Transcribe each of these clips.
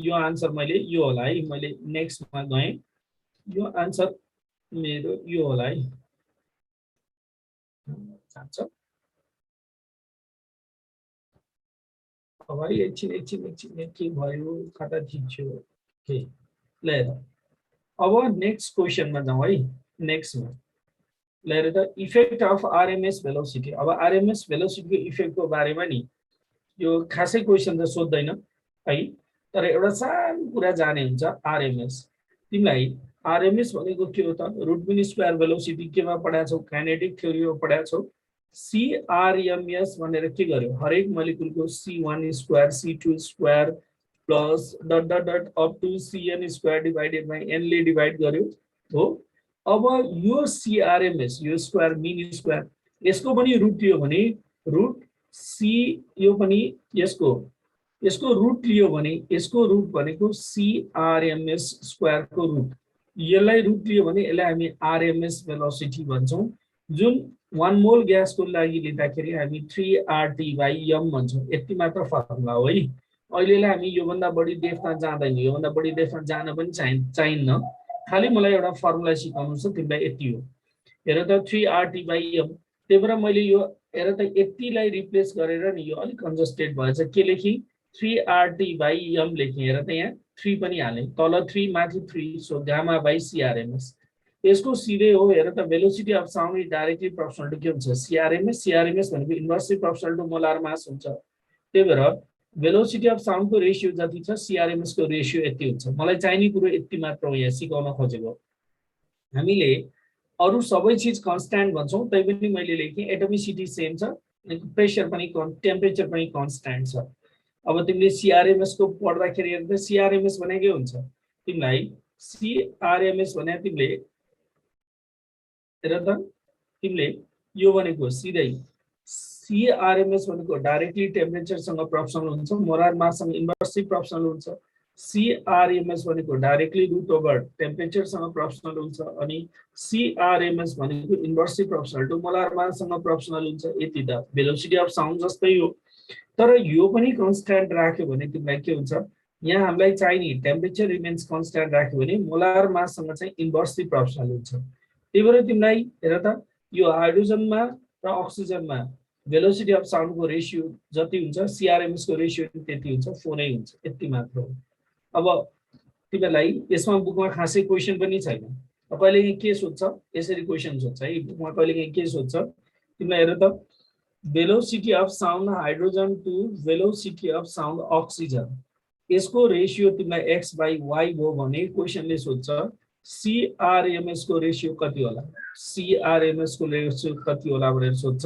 यो आन्सर मैले यो होला है। मैले नेक्स्टमा गएँ, यो आन्सर मेरो यो होला है। जान्छ अब है, एकछिन के भयो, खाता थिच्यो के ल हेर। अब नेक्स्ट क्वेसनमा जाउँ है। नेक्स्टमा ल हेर त, इफेक्ट अफ आरएमएस भेलोसिटी। अब आरएमएस भेलोसिटीको इफेक्टको बारेमा नि यो खासै क्वेसन त सोध्दैन है, तर एउटा सानो कुरा जाने हुन्छ। आरएमएस तिमीलाई आरएमएस भनेको के हो त? रुट मिन स्क्वायर भेलोसिटी केमा पढाएको छौ? काइनेटिक थ्योरीमा पढाएको छौ। सीआरएमएस भनेर के गर्यो? हरेक मोलिकुलको C1 square C2 square plus dot dot dot up to CN square divided by n ले डिवाइड गर्यो हो। अब यो सीआरएमएस, यो स्क्वायर मिन स्क्वायर, यसको पनि रुट लियो भने रुट सी, यो पनि यसको रुट लियो भने यसको रुट भनेको सीआरएमएस स्क्वायर को रुट। यसलाई रुट लियो भने यसलाई हामी आरएमएस भेलोसिटी भन्छौं। जुन 1 मोल ग्यास को लागि लिँदाखेरि हामी 3RT/m भन्छौं। यति मात्र फर्मुला हो है। अहिलेलाई हामी यो भन्दा बढी डेफमा जाँदैन, यो भन्दा बढी डेफमा जान पनि चाहिन्न। खाली मलाई एउटा फर्मुला सिकाउनु छ, तिमीलाई यति हो। हेर त 3RT/m। त्यही भएर मैले यो हेर त यतिलाई रिप्लेस गरेर नि यो अलिक कन्जस्टेड भएछ। के लेखी? 3RT/m लेखेँ। हेर त यहाँ 3 पनि हालेँ, तल 3 माथि 3, सो गामा बाइ सीआरएमएस। यसको सिधै हो। हेर त velocity of sound is directly proportional to के हुन्छ? सीआरएमएस। सीआरएमएस भनेको inversely proportional to molar mass हुन्छ। त्यही भएर भेलोसिटी अफ साउन्ड को रेशियो जति छ सीआरएमएस को रेशियो यति हुन्छ। मलाई चाहिने कुरो यति मात्र हो यहाँ सिकाउन खोजेको। हामीले अरु सबै चीज कन्स्ट्यान्ट भन्छौं, तैपनि मैले लेखेँ एटोमिसिटी सेम छ, प्रेशर पनि टेम्परेचर पनि कन्स्ट्यान्ट छ। अब तिमीले सीआरएमएस को पढ्दाखेरि हेर्दा सीआरएमएस भनेकै हुन्छ तिमीलाई सीआरएमएस भने तिमीले हेर त, तिमीले यो भनेको सिधै सीआरएमएस भनेको डाइरेक्टली टेम्परेचरसँग प्रोपोर्शनल हुन्छ, मोलार माससँग इन्भर्सली प्रोपोर्शनल हुन्छ। सीआरएमएस भनेको डाइरेक्टली रुट ओभर टेम्परेचरसँग प्रोपोर्शनल हुन्छ, अनि सीआरएमएस भनेको इन्भर्सली प्रोपोर्शनल टु मोलार माससँग प्रोपोर्शनल हुन्छ। यति त भेलोसिटी अफ साउन्ड जस्तै हो। तर यो पनि कन्स्ट्यान्ट राख्यो भने तिमीलाई के हुन्छ? यहाँ हामीलाई चाहिने टेम्परेचर रिमेन्स कन्स्ट्यान्ट राख्यो भने मोलार माससँग चाहिँ इन्भर्सली प्रोपोर्शनल हुन्छ। त्यही भएर तिमीलाई हेर त, यो हाइड्रोजनमा र अक्सिजनमा भेलोसिटी अफ साउन्ड को रेशियो जति हुन्छ सीआरएमएस को रेशियो त्यति हुन्छ, 4 नै हुन्छ। यति मात्र हो। अब तिमीलाई यसमा बुकमा खासै क्वेशन पनि छैन। कहिलेकाहीँ के सोध्छ? यसरी क्वेशन सोध्छ है बुकमा। कहिलेकाहीँ के सोध्छ तिमीलाई? हेर त, velocity of sound hydrogen to velocity of sound oxygen, यसको रेशियो तिमीलाई x/y हो भने क्वेशनले सोध्छ सीआरएमएस को रेशियो कति होला? सीआरएमएस को रेशियो कति होला भनेर सोध्छ।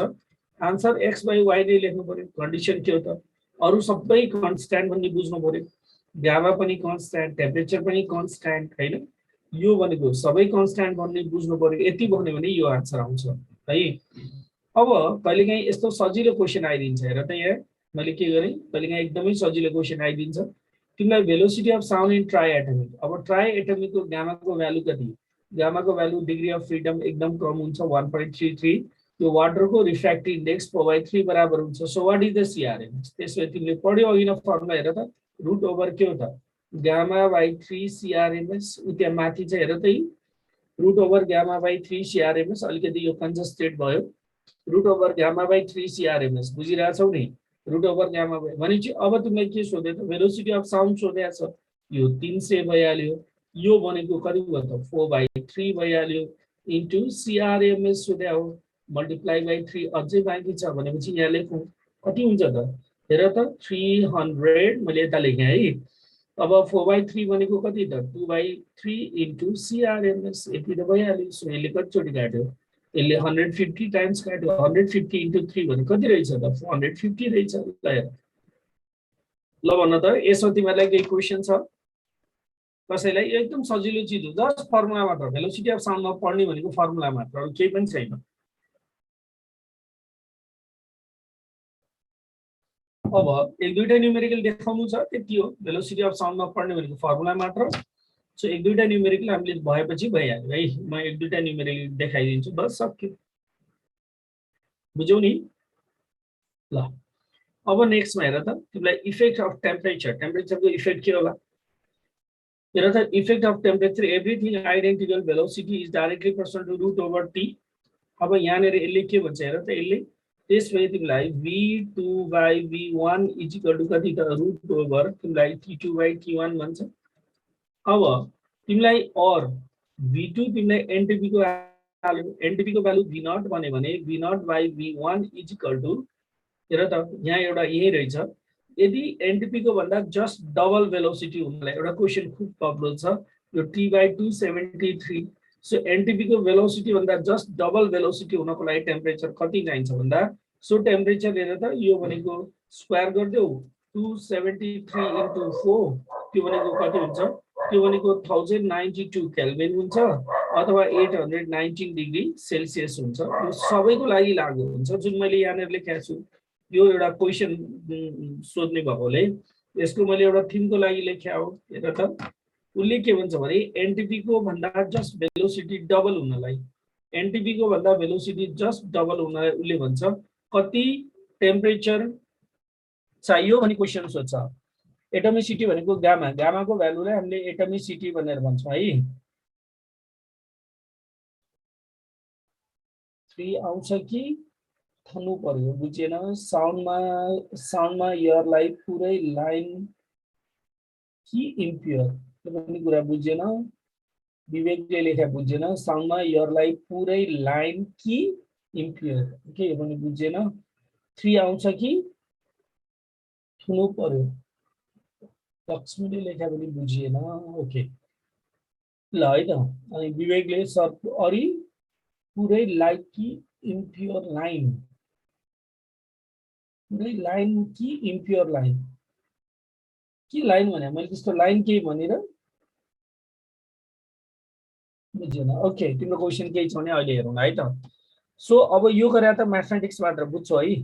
आन्सर x/y नै लेख्नु पर्यो। कन्डिसन के हो त? अरु सबै कन्स्ट्यान्ट भन्ने बुझ्नु पर्यो। गामा पनि कन्स्ट्यान्ट, टेम्परेचर पनि कन्स्ट्यान्ट हैन, यो भनेको सबै कन्स्ट्यान्ट भन्ने बुझ्नु पर्यो। यति भन्यो भने यो आन्सर आउँछ है। अब कहिलेकाहीँ यस्तो सजिलो क्वेशन आइदिन्छ। हेर त यहाँ मैले के गरेँ, कहिलेकाहीँ एकदमै सजिलो क्वेशन आइदिन्छ। तिमीलाई velocity of sound in try atomic. अब ट्राई एटमिक को गामा को भ्यालु कति? गामा को भ्यालु डिग्री अफ फ्रिडम एकदम कम हुन्छ, 1.33। यो वाटर को रिफ्र्याक्टिभ इन्डेक्स 4/3 बराबर हुन्छ। So what is the CRMS? त्यसले तिमीले पढ्यो अघि न फर्मुला। हेर त, रुट ओभर के हो त? गामा/3 सीआरएमएस। त्यहाँ माथि चाहिँ हेर त, रुट ओभर गामा/3 सीआरएमएस। अलिकति यो कन्जस्टेड भयो। रुट ओभर गामा/3 सीआरएमएस बुझिरहेछौ नि? रुट ओभर गामा भनेपछि अब तिमीलाई के सोधे त? भेलोसिटी अफ साउन्ड सोधेको छ। यो 300 भइहाल्यो। यो भनेको कति भयो त? 4/3 भइहाल्यो इन्टु सीआरएमएस सोधे हो, मल्टिप्लाई बाइ 3 अझै बाँकी छ भनेपछि यहाँ लेखौँ कति हुन्छ त? हेर त 300 मैले यता लेखेँ है। अब 4/3 भनेको कति त? 2/3 इन्टु सीआरएमएस। यति त भइहाल्यो। सो यसले कतिचोटि काट्यो? यसले 150 टाइम्स काट्यो। 150 इन्टु 3 भने कति रहेछ त? 450 रहेछ। ल भन्न त, यसमा तिमीहरूलाई केही क्वेशन छ कसैलाई? एकदम सजिलो चिज हो, जस्ट फर्मुला मात्र। भेलोसिटी अफ साउन्डमा पढ्ने भनेको फर्मुला मात्र, अरु केही पनि छैन। अब एक दुईटा न्यूमेरिकल देखाउनु छ, त्यति हो। भेलोसिटी अफ साउन्डमा पढ्ने भनेको फर्मुला मात्र। सो एक दुईटा न्यूमेरिकल हामीले भएपछि भइहाल्यो है। म एक दुईटा न्यूमेरिकल देखाइदिन्छु, बस सक्यो। बुझ्यौ नि? ल अब नेक्स्टमा हेर त, तिमीलाई इफेक्ट अफ टेम्परेचर। टेम्परेचरको इफेक्ट के होला? हेर त effect of temperature everything identical velocity is directly proportional to root over T. अब यहाँनिर यसले के भन्छ हेर त, यसले त्यसपछि तिमीलाई v2 by v1 is equal to कति त रुट ओभर तिमीलाई t2 by t1 भन्छ। अब तिमीलाई और v2 तिमीलाई एनटीपी को भ्यालु v0 भन्यो भने v0 by v1 is equal to हेर त यहाँ एउटा यही रहेछ, यदि एनटीपी को भन्दा जस्ट डबल भेलोसिटी हुनलाई एउटा क्वेशन खुब पपुलर छ यो t by 273। सो एनटीपी को भेलोसिटी भन्दा जस्ट डबल भेलोसिटी हुनको लागि टेम्परेचर कति चाहिन्छ भन्दा सो टेम्परेचर हेर त यो भनेको स्क्वायर गर्दियौ 273 into 4 त्यो भनेको कति हुन्छ, त्यो भनेको 1092 केल्भिन हुन्छ अथवा 819 डिग्री सेल्सियस हुन्छ। यो सबैको लागि लागू हुन्छ जुन मैले यहाँनिर लेखेको छु। यो एउटा क्वेशन सोध्ने भएकोले यसको मैले एउटा थीमको लागि लेख्या हो। हेर त उसले के भन्छ भने एनटीपी को भन्दा जस्ट भेलोसिटी डबल हुनलाई, एनटीपी को भन्दा भेलोसिटी जस्ट डबल हुनलाई उसले भन्छ कति टेम्परेचर चाहियो भनी क्वेशन सोध्छ। एटोमिसिटी भनेको गामा, गामा को भ्यालुलाई हामीले एटोमिसिटी भनेर भन्छौं है। 3 आउँछ कि थन्नु पर्यो बुझेन। साउन्डमा एयरलाई पुरै लाइन कि इम्प्योर भन्ने कुरा बुझेन, विवेकले लेखा बुझेन। साउन्डमा एयरलाई पुरै लाइन कि इम्प्योर के भन्ने बुझेन। 3 आउँछ कि थन्नु पर्यो, लक्ष्मीले लेखा पनि बुझिएन। ओके ल है त। अनि विवेकले सर अरि पुरै लाइट कि इम्प्योर लाइन, पुरै लाइन कि इम्प्योर लाइन के लाइन भने मैले त्यस्तो लाइन के भनेर बुझेन। ओके तिम्रो क्वेशन केही छ भने अहिले हेरौँ है त। सो अब यो गरे त म्याथमेटिक्स मात्र बुझ्छौ है।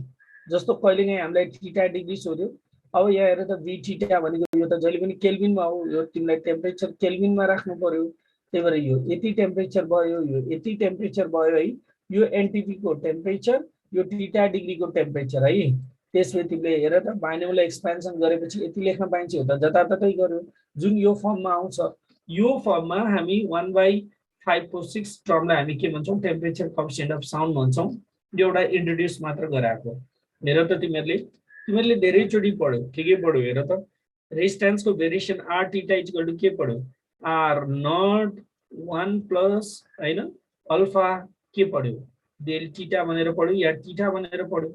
जस्तो कहिलेकाहीँ हामीलाई थीटा डिग्री सोध्यो, अब यहाँ हेर त v थीटा भनेको यो त जहिले पनि केल्भिनमा हो, यो तिमीलाई टेम्परेचर केल्भिनमा राख्नु पर्यो। त्यही भएर यो यति टेम्परेचर भयो, यो यति टेम्परेचर भयो है। यो एनटीपी को टेम्परेचर, यो थीटा डिग्री को टेम्परेचर है। त्यसपछि तिमीले हेर त बाइनोमियल एक्सपेन्सन गरेपछि यति लेख्न पाइन्छ, हो त जताततै गर्यो जुन यो फर्ममा आउँछ। यो फर्ममा हामी 1/546 टर्मलाई हामी के भन्छौं टेम्परेचर कोएफिसिएन्ट अफ साउन्ड भन्छौं। यो एउटा इन्ट्रोड्युस मात्र गराएको। हेर त तिमीहरूले धेरैचोटि पढ्यौ के पढ्यौ हेर त। रेजिस्टेन्स को variation r theta is equal to के पढ्यौ r नट 1 प्लस हैन अल्फा के पढ्यौ डेल थीटा भनेर पढ्यौ या थीटा भनेर पढ्यौ।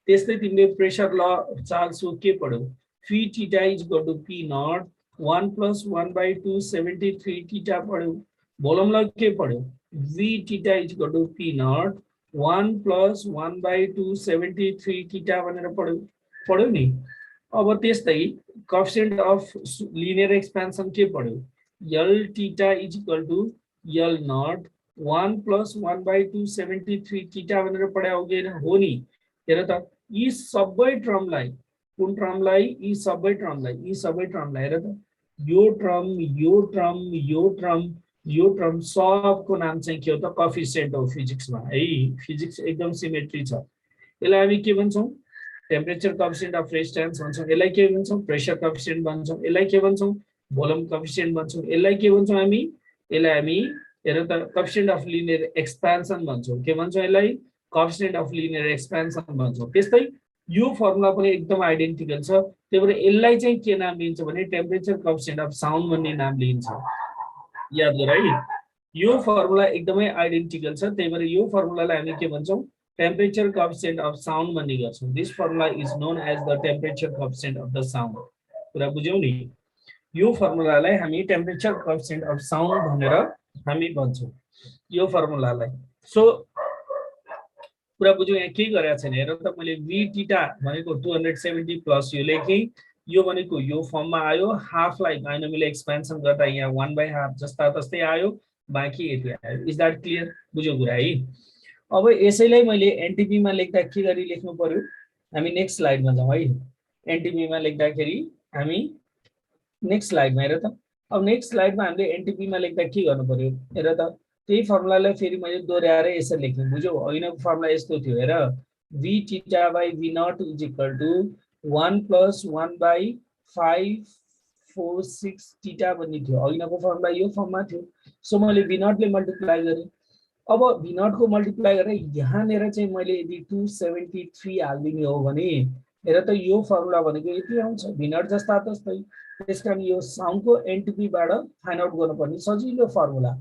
त्यस्तै तिमीले प्रेसर ल चार्ल्सको के पढ्यौ phi theta is equal to p naught 1 plus 1/273 theta पढ्यौ। भोल्युम ल के पढ्यौ v theta is equal to p naught 1 plus 1/273 theta भनेर पढ्यौ नि। अब त्यस्तै कोएफिसिएन्ट अफ लिनियर एक्सपेन्सन के पढ्यौ l theta is equal to l nought 1 plus 1/273 theta भनेर पढ्याउ हो नि। हेर त यी सबै टर्मलाई कुन टर्मलाई यी सबै टर्मलाई हेर त यो टर्म यो टर्म यो टर्म यो टर्म सबको नाम चाहिँ के हो त कोएफिसिएन्ट हो फिजिक्समा है। फिजिक्स एकदम सिमेट्री छ। यसलाई हामी के भन्छौं टेम्परेचर कोएफिसिएन्ट अफ रेजिस्टेन्स भन्छौं। यसलाई के भन्छौं प्रेसर कोएफिसिएन्ट भन्छौं। यसलाई के भन्छौं भोल्युम कोएफिसिएन्ट भन्छौं। यसलाई के भन्छौं यसलाई हामी हेर त कोएफिसिएन्ट अफ लिनियर एक्सपेन्सन भन्छौं। के भन्छौं यसलाई कोएफिसिएन्ट अफ लिनियर एक्सपेन्सन भन्छौं। त्यस्तै यो फर्मुला पनि एकदम आइडेन्टिकल छ। त्यही भएर यसलाई चाहिँ के नाम लिन्छ भने टेम्परेचर कोएफिसिएन्ट अफ साउन्ड भन्ने नाम लिन्छ। याद गर है यो फर्मुला एकदमै आइडेन्टिकल छ। त्यही भएर यो फर्मुलालाई हामी के भन्छौं टेम्परेचर कोएफिसिएन्ट अफ साउन्ड भन्ने गर्छौं। This formula is known as the temperature coefficient of the sound. कुरा बुझ्यौ नि। यो फर्मुलालाई हामी टेम्परेचर कोएफिसिएन्ट अफ साउन्ड भनेर हामी भन्छौं यो फर्मुलालाई। सो कुरा बुझ्यौ यहाँ के गरेको छैन हेर त मैले v थीटा भनेको 270 प्लस यो लेखेँ। यो भनेको यो फर्ममा आयो। हाफलाई बाइनोमियल एक्सपेन्सन गर्दा यहाँ 1/2 जस्ता तस्तै आयो, बाँकी यति आयो। Is that clear? बुझ्यौ कुरा है। अब यसैलाई मैले एनटीपी मा लेख्दा के गरी लेख्नु पर्यो हामी नेक्स्ट स्लाइडमा जाउँ है। एनटीपी मा लेख्दाखेरि हामी नेक्स्ट स्लाइडमा हेर त। अब नेक्स्ट स्लाइडमा हामीले एनटीपी मा लेख्दा के गर्नु पर्यो हेर त। त्यही फर्मुलालाई फेरि मैले दोहोर्याएर यसरी लेख्नु बुझ्यौ। अघिको फर्मुला यस्तो थियो हेर v theta by v nought is equal to 1 plus 1/5 546 theta भन्ने थियो अघिनको फर्मुला यो फर्ममा थियो सो मैले v0 ले मल्टिप्लाई गरे अब v0 को मल्टिप्लाई गरेर यहाँनेर चाहिँ मैले यदि 273 हाल्दिने हो भने हेर त यो फर्मुला भनेको यति आउँछ v0 जस्ता जस्तै त्यसकारण यो साउन्डको एनटीपी बाट फाइन्ड आउट गर्नुपर्ने सजिलो फर्मुला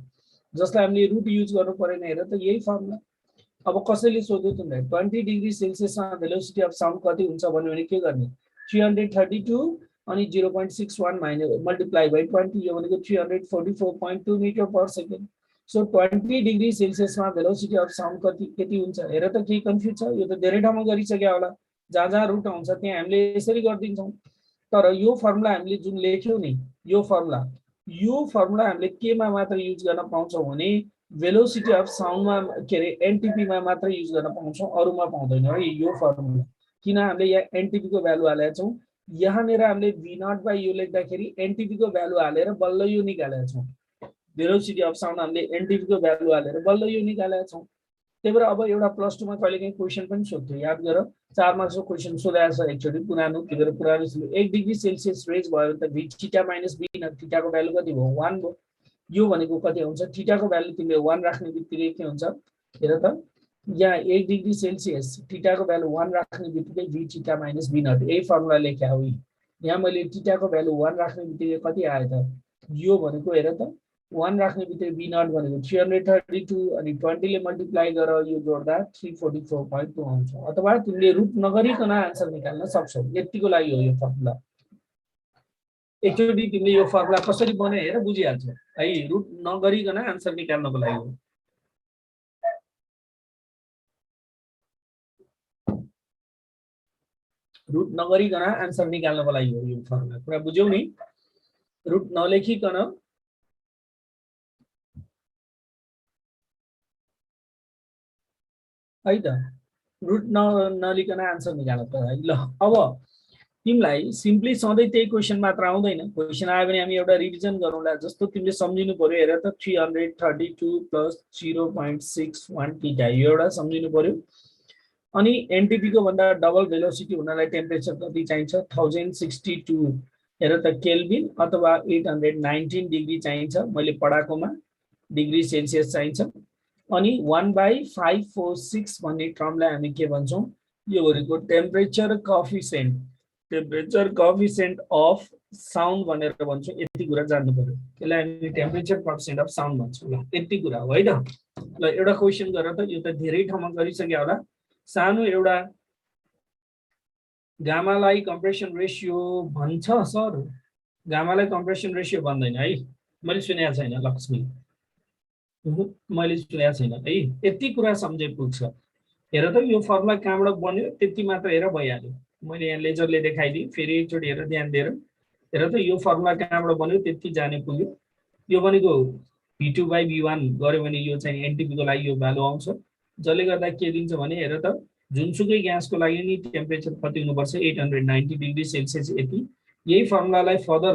जसलाई हामीले रुट युज गर्नु परेन हेर त यही फर्मुला अब कसैले सोध्यो तिमीलाई 20 डिग्री सेल्सियसमा भेलोसिटी अफ साउन्ड कति हुन्छ भन्यो भने के गर्ने 332 अनि 0.61 माइनस मल्टिप्लाई बाइ 20 यो भनेको 344.2 metre per second so 20 degree सेल्सियसमा भेलोसिटी अफ साउन्ड कति हुन्छ हेर त के कन्फ्युज छ यो त धेरै ठाउँमा गरिसक्या होला जहाँ जहाँ रुट आउँछ त्यहाँ हामीले यसरी गर्दिन्छौँ तर यो फर्मुला हामीले जुन लेख्यौ नि यो फर्मुला हामीले केमा मात्र युज गर्न पाउँछौँ भने भेलोसिटी अफ साउन्डमा के अरे एनटीपी मा मात्र युज गर्न पाउँछौँ अरूमा पाउँदैन है यो फर्मुला किन हामीले यहाँ एनटीपी को भ्यालु हालेका छौँ यहाँनेर हामीले v0 बाइ यो लेख्दाखेरि एनटीपी को भ्यालु हालेर बल्ल यो निकालेका छौँ भेलोसिटी अफ साउन्ड हामीले एनटीपी को भ्यालु हालेर बल्ल यो निकालेका छौँ त्यही भएर अब एउटा प्लस 2 मा कहिलेकाहीँ क्वेशन पनि सोध्थ्यो याद गर 4 मार्क्सको क्वेशन सोधेको छ एकचोटी पुरानो के अरे पुरानो 1 डिग्री सेल्सियस रेज भयो त v theta minus v theta को भ्यालु कति भयो 1 भयो यो भनेको कति आउँछ थीटा को भ्यालु तिमीले 1 राख्ने बित्तिकै के हुन्छ हेर त यहाँ 1 डिग्री सेल्सियस थीटा को भ्यालु 1 राख्ने बित्तिकै v थीटा माइनस v0 यही फर्मुला लेख्या हो यहाँ मैले थीटा को भ्यालु 1 राख्ने बित्तिकै कति आयो त यो भनेको हेर त 1 राख्ने बित्तिकै v0 भनेको 332 अनि 20 ले मल्टिप्लाई गर यो जोड्दा 344.2 आउँछ अथवा तिमीले रुट नगरिकन आन्सर निकाल्न सक्छौ यतिको लागि हो यो फर्मुला एकचोटी तिमीले यो फर्मुला कसरी बने हेर बुझिहाल्छौ है रुट नगरिकन आन्सर निकाल्नको लागि हो रुट नगरिकन आन्सर निकाल्नको लागि हो यो फर्मुला कुरा बुझ्यौ नि रुट नलेखिकन है त रुट नलिकन आन्सर निकाल्नु त है ल अब तिमीलाई सिम्पली सधैँ त्यही क्वेशन मात्र आउँदैन क्वेशन आयो भने हामी एउटा रिभिजन गरौँला जस्तो तिमीले सम्झिनु पर्यो हेर त 332 प्लस 0.61 थीटा यो एउटा सम्झिनु पर्यो अनि एनटीपी को भन्दा डबल भेलोसिटी हुनलाई टेम्परेचर कति चाहिन्छ 1062 हेर त केल्भिन अथवा 819 डिग्री चाहिन्छ मैले पढाकोमा डिग्री सेल्सियस चाहिन्छ अनि 1/546 भन्ने टर्मलाई हामी के भन्छौं यो भनेको टेम्परेचर कोएफिसिएन्ट अफ साउन्ड भनेर भन्छौं यति कुरा जान्नु पर्यो त्यसलाई हामी टेम्परेचर कोएफिसिएन्ट अफ साउन्ड भन्छौं ल यति कुरा हो है त ल एउटा क्वेशन गर त यो त धेरै ठाउँमा गरिसक्या होला सानो एउटा गामालाई कम्प्रेसन रेशियो भन्छ सर गामालाई कम्प्रेसन रेशियो भन्दैन है मैले सुनेको छैन लक्ष्मी मैले सुनेको छैन है यति कुरा सम्झे पुग्छ हेर त यो फर्मुला कहाँबाट बन्यो त्यति मात्र हेर भइहाल्यो मैले यहाँ लेजरले देखाइदिएँ फेरि एकचोटि हेर ध्यान दिएर हेर त यो फर्मुला कहाँबाट बन्यो त्यति जाने पुग्यो यो भनेको v2/v1 गर्यो भने यो चाहिँ एनटीपी को लागि यो भ्यालु आउँछ जसले गर्दा के दिन्छ भने हेर त जुनसुकै ग्यासको लागि नि टेम्परेचर कति हुनुपर्छ 890 डिग्री सेल्सियस यति यही फर्मुलालाई फर्दर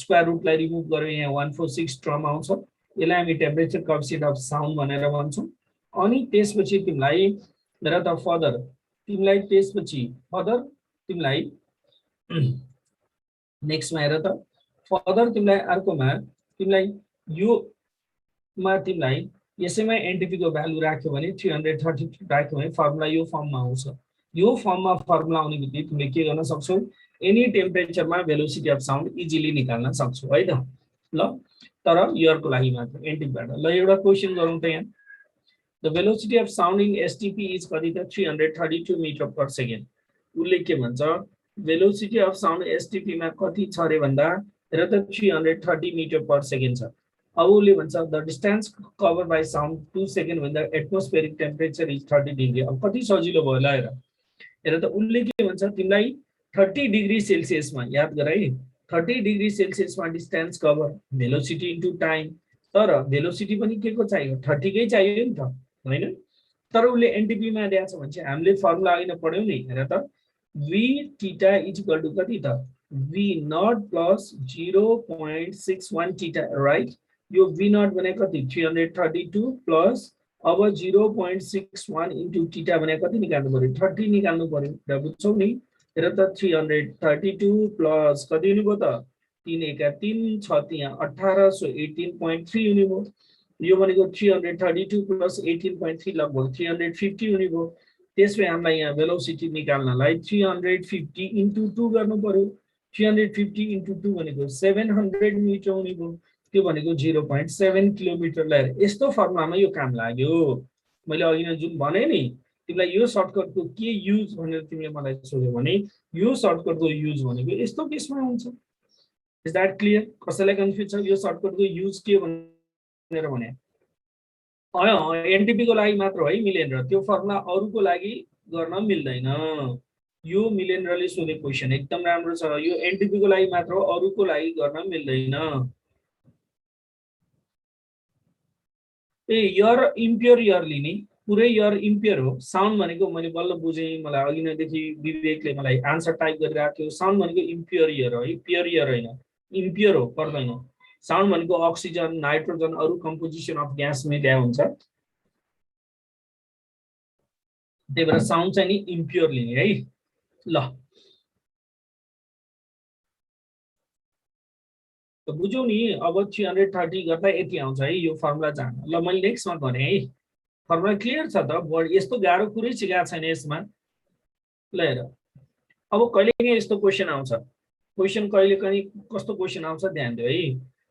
स्क्वायर रुटलाई रिमुभ गर्यो यहाँ 146 टर्म आउँछ यसलाई हामी टेम्परेचर कोएफिसिएन्ट अफ साउन्ड भनेर भन्छौं अनि त्यसपछि तिमीलाई हेर त फर्दर तिमीलाई नेक्स्टमा हेर त फर्दर तिमीलाई अर्कोमा तिमीलाई यो मा तिमीलाई यसैमा एनटीपी को भ्यालु राख्यो भने 332 राख्यो भने फर्मुला यो फर्ममा आउँछ यो फर्ममा फर्मुला आउने बित्तिकै तिमीले के गर्न सक्छौ एनी टेम्परेचरमा भेलोसिटी अफ साउन्ड इजिली निकाल्न सक्छौ है त ल तर यरको लागि मात्र एनटीपीबाट ल एउटा क्वेशन गरौँ त यहाँ the velocity of sound in STP is कति त 332 मिटर पर सेकेन्ड उले के भन्छ भेलोसिटी अफ साउन्ड एसटीपी मा कति छ रे भन्दा हेर त 330 मिटर पर सेकेन्ड छ अब उले भन्छ the distance cover by sound 2 second when the atmospheric temperature is 30 degree अब कति सजिलो भयो ल हेर त उले के भन्छ तिमीलाई 30 डिग्री सेल्सियसमा याद गर है 30 डिग्री सेल्सियसमा distance cover velocity into time तर भेलोसिटी पनि के को चाहियो 30 कै चाहियो नि त हैन तर उले एनटीपी मा दिएको छ भने चाहिँ हामीले फर्मुला अघि नै पढ्यौ नि हेर त v थीटा इक्वल टु कति त v0 प्लस 0.61 थीटा राइट यो v0 भने कति 332 प्लस अब 0.61 इन्टु थीटा भने कति निकाल्नु पर्यो 30 निकाल्नु पर्यो र बुझ्छौ नि हेर त 332 प्लस कति हुने भयो त 3 एका 3 छ त्यहाँ 18 सो 18.3 हुने भयो यो भनेको 332 प्लस 18.3 लगभग 350 हुने भयो त्यसमै हामीलाई यहाँ भेलोसिटी निकाल्नलाई 350 into 2 गर्नु पर्यो 350 into 2 भनेको 700 मिटर हुने भयो त्यो भनेको 0.7 किलोमिटर ल्याएर यस्तो फर्मुलामा यो काम लाग्यो मैले अघि नै जुन भने नि तिमीलाई यो सर्टकटको के युज भनेर तिमीले मलाई सोध्यौ भने यो सर्टकटको युज भनेको यस्तो केसमा हुन्छ इज दैट क्लियर कसैलाई कन्फ्युज छ यो सर्टकटको युज के भनेर भने एनटीपी को लागि मात्र है मिलेन्द्र त्यो फर्मुला अरूको लागि गर्न मिल्दैन यो मिलेन्द्रले सोधेको क्वेशन एकदम राम्रो छ यो एनटीपी को लागि मात्र अरूको लागि गर्न मिल्दैन ए यर इम्प्योर यर लिने पुरै यर इम्प्योर हो साउन्ड भनेको मैले बल्ल बुझेँ मलाई अघि नैदेखि विवेकले मलाई आन्सर टाइप गरिरहेको थियो साउन्ड भनेको इम्प्योर यर हो है प्योर यर हैन इम्प्योर हो पर्दैन साउन्ड भनेको अक्सिजन नाइट्रोजन अरु कम्पोजिसन अफ ग्यास मिल्या हुन्छ त्यही भएर साउन्ड चाहिँ नि इम्प्योर लिने है ल त बुझ्यौ नि अब 330 गर्दा यति आउँछ है यो फर्मुला जान ल मैले नेक्स्टमा भने है फर्मुला क्लियर छ त यस्तो गाह्रो कुरै सिकाएको छैन यसमा ल हेर अब कहिलेकाहीँ यस्तो क्वेशन आउँछ क्वेशन कहिलेकाहीँ कस्तो क्वेशन आउँछ ध्यान दियो है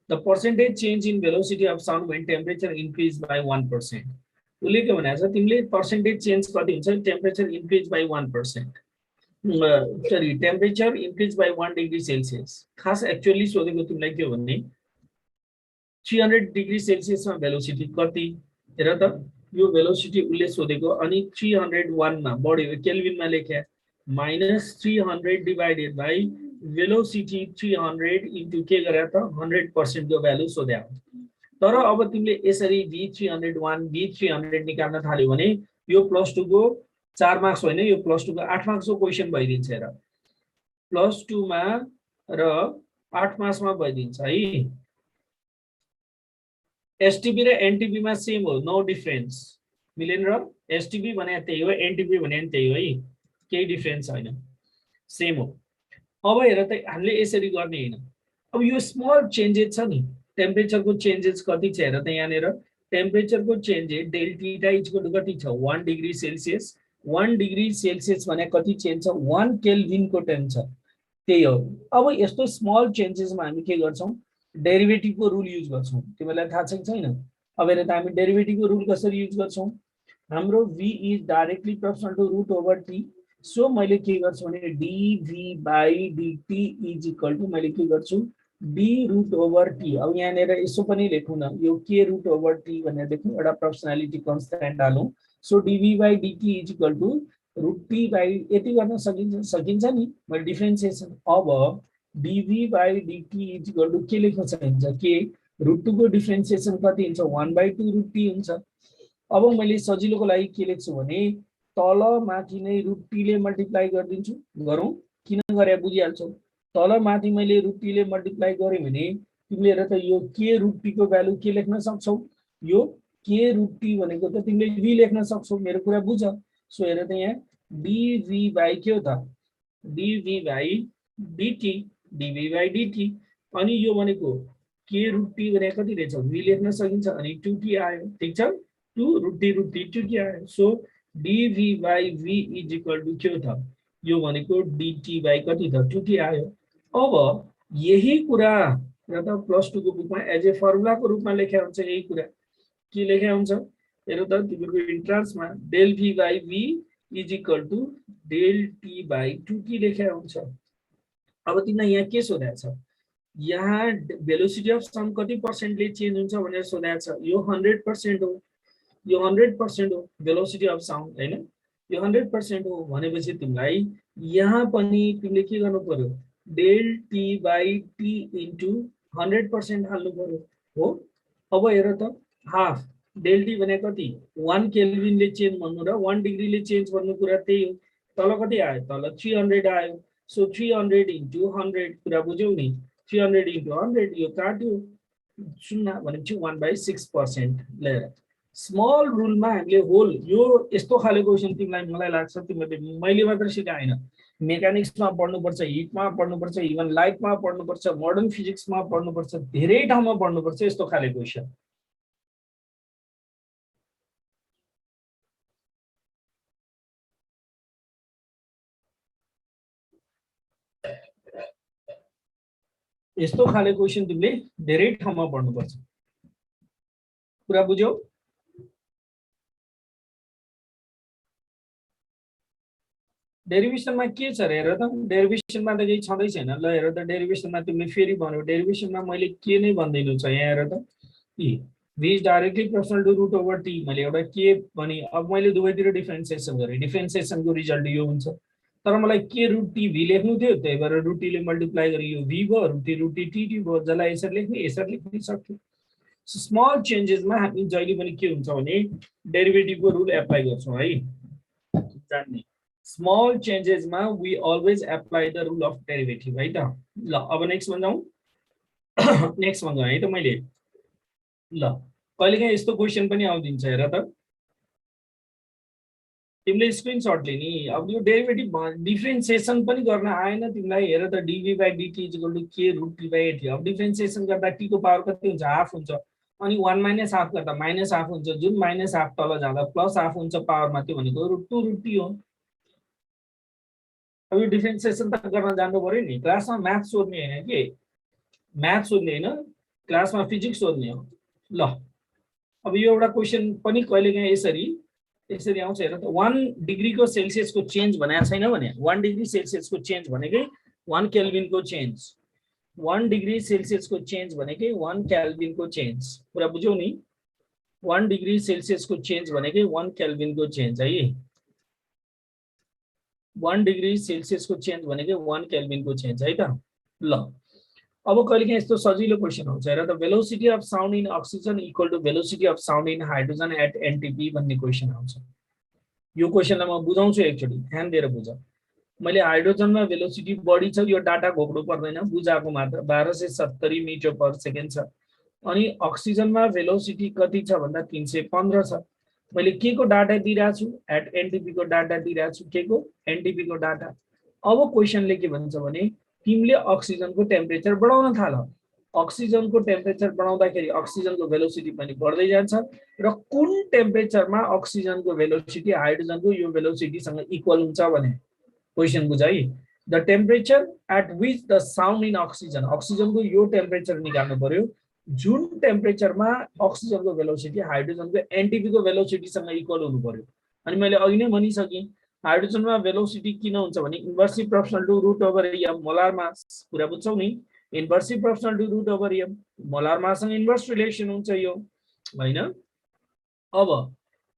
the percentage change in velocity of sound when temperature increase by 1% उसले के भनेको छ तिमीले पर्सेन्टेज चेन्ज कति हुन्छ temperature increase by 1% sorry temperature increase by 1 degree Celsius खास एक्चुअली सोधेको तिमीलाई के भन्ने 300 डिग्री सेल्सियसमा भेलोसिटी कति हेर त यो भेलोसिटी उसले सोधेको अनि 301 मा बढ्यो केल्भिनमा लेख्या -300 डिवाइडेड बाइ भेलोसिटी 300 इन्टु के गरे त 100% को भ्यालु सोध्या तर अब तिमीले यसरी v301 v300 निकाल्न थाल्यो भने यो +2 को 4 मार्क्स होइन यो +2 को 8 मार्क्स को क्वेशन भइदिन्छ हेर +2 मा र 8 मार्क्स मा भइदिन्छ है एसटीपी र एनटीपी मा सेम हो नो डिफरेन्स मिलेन्द्र एसटीपी भने त्यही हो एनटीपी भने त्यही हो है केही डिफरेन्स छैन सेम हो अब हेर त हामीले यसरी गर्ने हैन अब यो स्मल चेन्जेस छ नि टेम्परेचर को चेन्जेस कति छ हेर त यहाँनेर टेम्परेचर को changes del theta equal to कति छ 1 डिग्री सेल्सियस 1 डिग्री सेल्सियस भने कति चेन्ज छ 1 केल्भिन को टेम्प छ त्यही हो अब यस्तो स्मल चेन्जेसमा हामी के गर्छौं डेरिभेटिभ को रुल युज गर्छौं तिमीलाई थाहा छ कि छैन अब हेर त हामी डेरिभेटिभ को रुल कसरी युज गर्छौं हाम्रो v is directly proportional to root over t so मैले के गर्छु भने dv by dt is equal to मैले के गर्छु d रुट ओभर t अब यहाँनेर यसो पनि लेखौँ न यो k रुट ओभर t भनेर लेखौँ एउटा प्रोपोर्शनालिटी कन्स्ट्यान्ट हालौँ so dv by dt is equal to root t by यति गर्न सकिन्छ नि मैले डिफरेन्सिएसन अब dv by dt is equal to के लेख्न सकिन्छ k रुट 2 को डिफरेन्सिएसन कति हुन्छ 1/2 रुट t हुन्छ अब मैले सजिलोको लागि के लेख्छु भने तल माथि नै रुट t ले मल्टिप्लाई गर्दिन्छु गरौँ किन गरे बुझिहाल्छौ तल माथि मैले रुट t ले मल्टिप्लाई गरे भने तिमीले हेर त यो k रुट t को भ्यालु के लेख्न सक्छौ यो k रुट t भनेको त तिमीले v लेख्न सक्छौ मेरो कुरा बुझ सो हेर त यहाँ dv बाइ के हो त dv by dt dv by dt अनि यो भनेको k रुट t भने कति रहेछ v लेख्न सकिन्छ अनि 2t आयो ठीक छ 2 रुट t 2t आयो so dv by v is equal to के हो त यो भनेको dt बाइ कति त 2t आयो अब यही कुरा र त +2 को बुकमा एज ए फर्मुला को रूपमा लेख्या हुन्छ यही कुरा के लेख्या हुन्छ हेर त तिम्रो इन्ट्रान्समा del v by v is equal to del t by 2t लेख्या हुन्छ अब तिमीलाई यहाँ के सोधेको छ यहाँ भेलोसिटी अफ साउन्ड कति पर्सेन्टले चेन्ज हुन्छ भनेर सोधेको छ यो 100% हो यो 100% हो भेलोसिटी अफ साउन्ड हैन यो 100% हो भनेपछि तिमीलाई यहाँ पनि तिमीले के गर्नु पर्यो del t by t into 100% हाल्नु पर्यो हो अब हेर त हाफ डेल t भने कति 1 केल्भिन ले चेन्ज भन्नु र 1 डिग्री ले चेन्ज भन्नु कुरा त्यही हो तल कति आयो तल 300 आयो सो 300 इन्टु 100 कुरा बुझ्यौ नि 300 इन्टु 100 यो काट्यो 0 भनेपछि 1/6% लेयर स्मल रुलमा हामीले होल यो यस्तो खाले क्वेशन तिमीलाई मलाई लाग्छ तिमीले मैले मात्र सिकाएन मेकानिक्समा पढ्नुपर्छ, हिटमा पढ्नुपर्छ, इभन लाइटमा पढ्नुपर्छ, मोडर्न फिजिक्समा पढ्नुपर्छ, धेरै ठाउँमा पढ्नुपर्छ यस्तो खाले क्वेसन। यस्तो खाले क्वेसन तिमीले धेरै ठाउँमा पढ्नुपर्छ। कुरा बुझ्यौ? डेरिभेसनमा के छ हेर त, डेरिभेसनमा त केही छँदै छैन। ल हेर त, डेरिभेसनमा तिमीले फेरि भन्यो, डेरिभेसनमा मैले के नै भन्दिनु छ यहाँ हेर त, T v is directly proportional to root over t। मैले एउटा के भने, अब मैले दुवैतिर डिफरेन्सिएसन गरेँ, डिफरेन्सिएसनको रिजल्ट यो हुन्छ। तर मलाई के रुट टी भी लेख्नु थियो, त्यही भएर रुट टी ले मल्टिप्लाई गरी यो v भयो, रुट टी टी भयो, जसलाई यसरी लेख्ने यसरी लेख्न सक्छु। स्मल चेन्जेसमा हामी जहिले पनि के हुन्छ भने डेरिभेटिभको रुल एप्लाई गर्छौँ है, जान्ने। स्मल चेन्जेसमा we always apply the rule of derivative है त। ल अब नेक्स्टमा जाउँ। नेक्स्टमा गएँ है त मैले। ल कहिलेकाहीँ यस्तो क्वेसन पनि आउँदिन्छ हेर त, तिमीले स्क्रिनसट लिने। अब यो डेरिभेटिभ डिफरेन्सिएसन पनि गर्न आएन तिमीलाई, हेर त dv by dt equal to k रुट t by a। अब डिफरेन्सिएसन गर्दा t को पावर कति हुन्छ, हाफ हुन्छ, अनि 1 माइनस हाफ गर्दा माइनस हाफ हुन्छ, जुन माइनस हाफ तल जाँदा प्लस हाफ हुन्छ पावरमा, त्यो भनेको रुट 2 रुट t हो। अब यो डिफरेन्सिएसन त गर्न जान्नु पर्यो नि, क्लासमा म्याथ सोध्ने हैन के, म्याथ सोध्ने हैन, क्लासमा फिजिक्स सोध्ने हो। ल अब यो एउटा क्वेसन पनि कहिलेकाहीँ यसरी आउँछ हेर त, 1 डिग्रीको सेल्सियसको चेन्ज भनेको छैन भने, 1 डिग्री सेल्सियसको चेन्ज भनेकै 1 केल्भिनको चेन्ज, 1 डिग्री सेल्सियसको चेन्ज भनेकै 1 केल्भिनको चेन्ज। कुरा बुझ्यौ नि, 1 डिग्री सेल्सियसको चेन्ज भनेकै 1 केल्भिनको चेन्ज है। 1 डिग्री सेल्सियसको चेन्ज भनेकै 1 केल्भिनको चेन्ज है त। ल अब कहिलेकाहीँ यस्तो सजिलो क्वेसन आउँछ हेर त, velocity of sound in oxygen equal to velocity of sound in hydrogen at NTP भन्ने क्वेसन आउँछ। यो क्वेसनलाई म बुझाउँछु एकचोटि, ध्यान दिएर बुझ। मैले हाइड्रोजनमा भेलोसिटी बढी छ, यो डाटा घोक्नु पर्दैन, बुझाएको मात्र, 1270 मिटर पर सेकेन्ड छ। अनि अक्सिजनमा भेलोसिटी कति छ भन्दा 315 छ। मैले के को डाटा दिइरहेको छु, एट एनटीपी को डाटा दिइरहेको छु, के को, एनटीपी को डाटा। अब क्वेसनले के भन्छ भने तिमीले अक्सिजनको टेम्परेचर बढाउन थाल। अक्सिजनको टेम्परेचर बढाउँदाखेरि अक्सिजनको भेलोसिटी पनि बढ्दै जान्छ, र कुन टेम्परेचरमा अक्सिजनको भेलोसिटी हाइड्रोजनको यो भेलोसिटीसँग इक्वल हुन्छ भने क्वेसन बुझ है। The temperature at which the sound in oxygen, अक्सिजनको यो टेम्परेचर निकाल्नु पर्यो जुन टेम्परेचरमा अक्सिजनको भेलोसिटी हाइड्रोजनको एनटीपीको भेलोसिटीसँग इक्वल हुनु पर्यो। अनि मैले अघि नै भनिसकेँ, हाइड्रोजनमा भेलोसिटी किन हुन्छ भने inversive proportional to root over M molar mass. कुरा बुझ्छौ नि, inversive proportional to root over M, molar माससँग इन्भर्स रिलेसन हुन्छ यो हैन। अब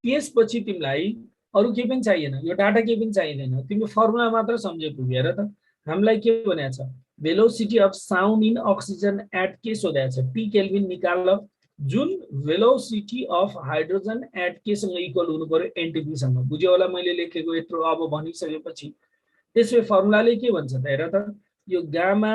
त्यसपछि तिमीलाई अरु के पनि चाहिएन, यो डाटा के पनि चाहिदैन, तिमी फर्मुला मात्र सम्झे पुग्यो। हेर त हामीलाई के भनेको छ, velocity of sound in oxygen at के सोधेको छ, टी केल्भिन निकाल, जुन भेलोसिटी अफ हाइड्रोजन एट के सँग इक्वल हुनु पर्यो, एनटीपी सँग। बुझ्यो होला मैले लेखेको यत्रो। अब भनिसकेपछि त्यसै फर्मुलाले के भन्छ त हेर त, यो गामा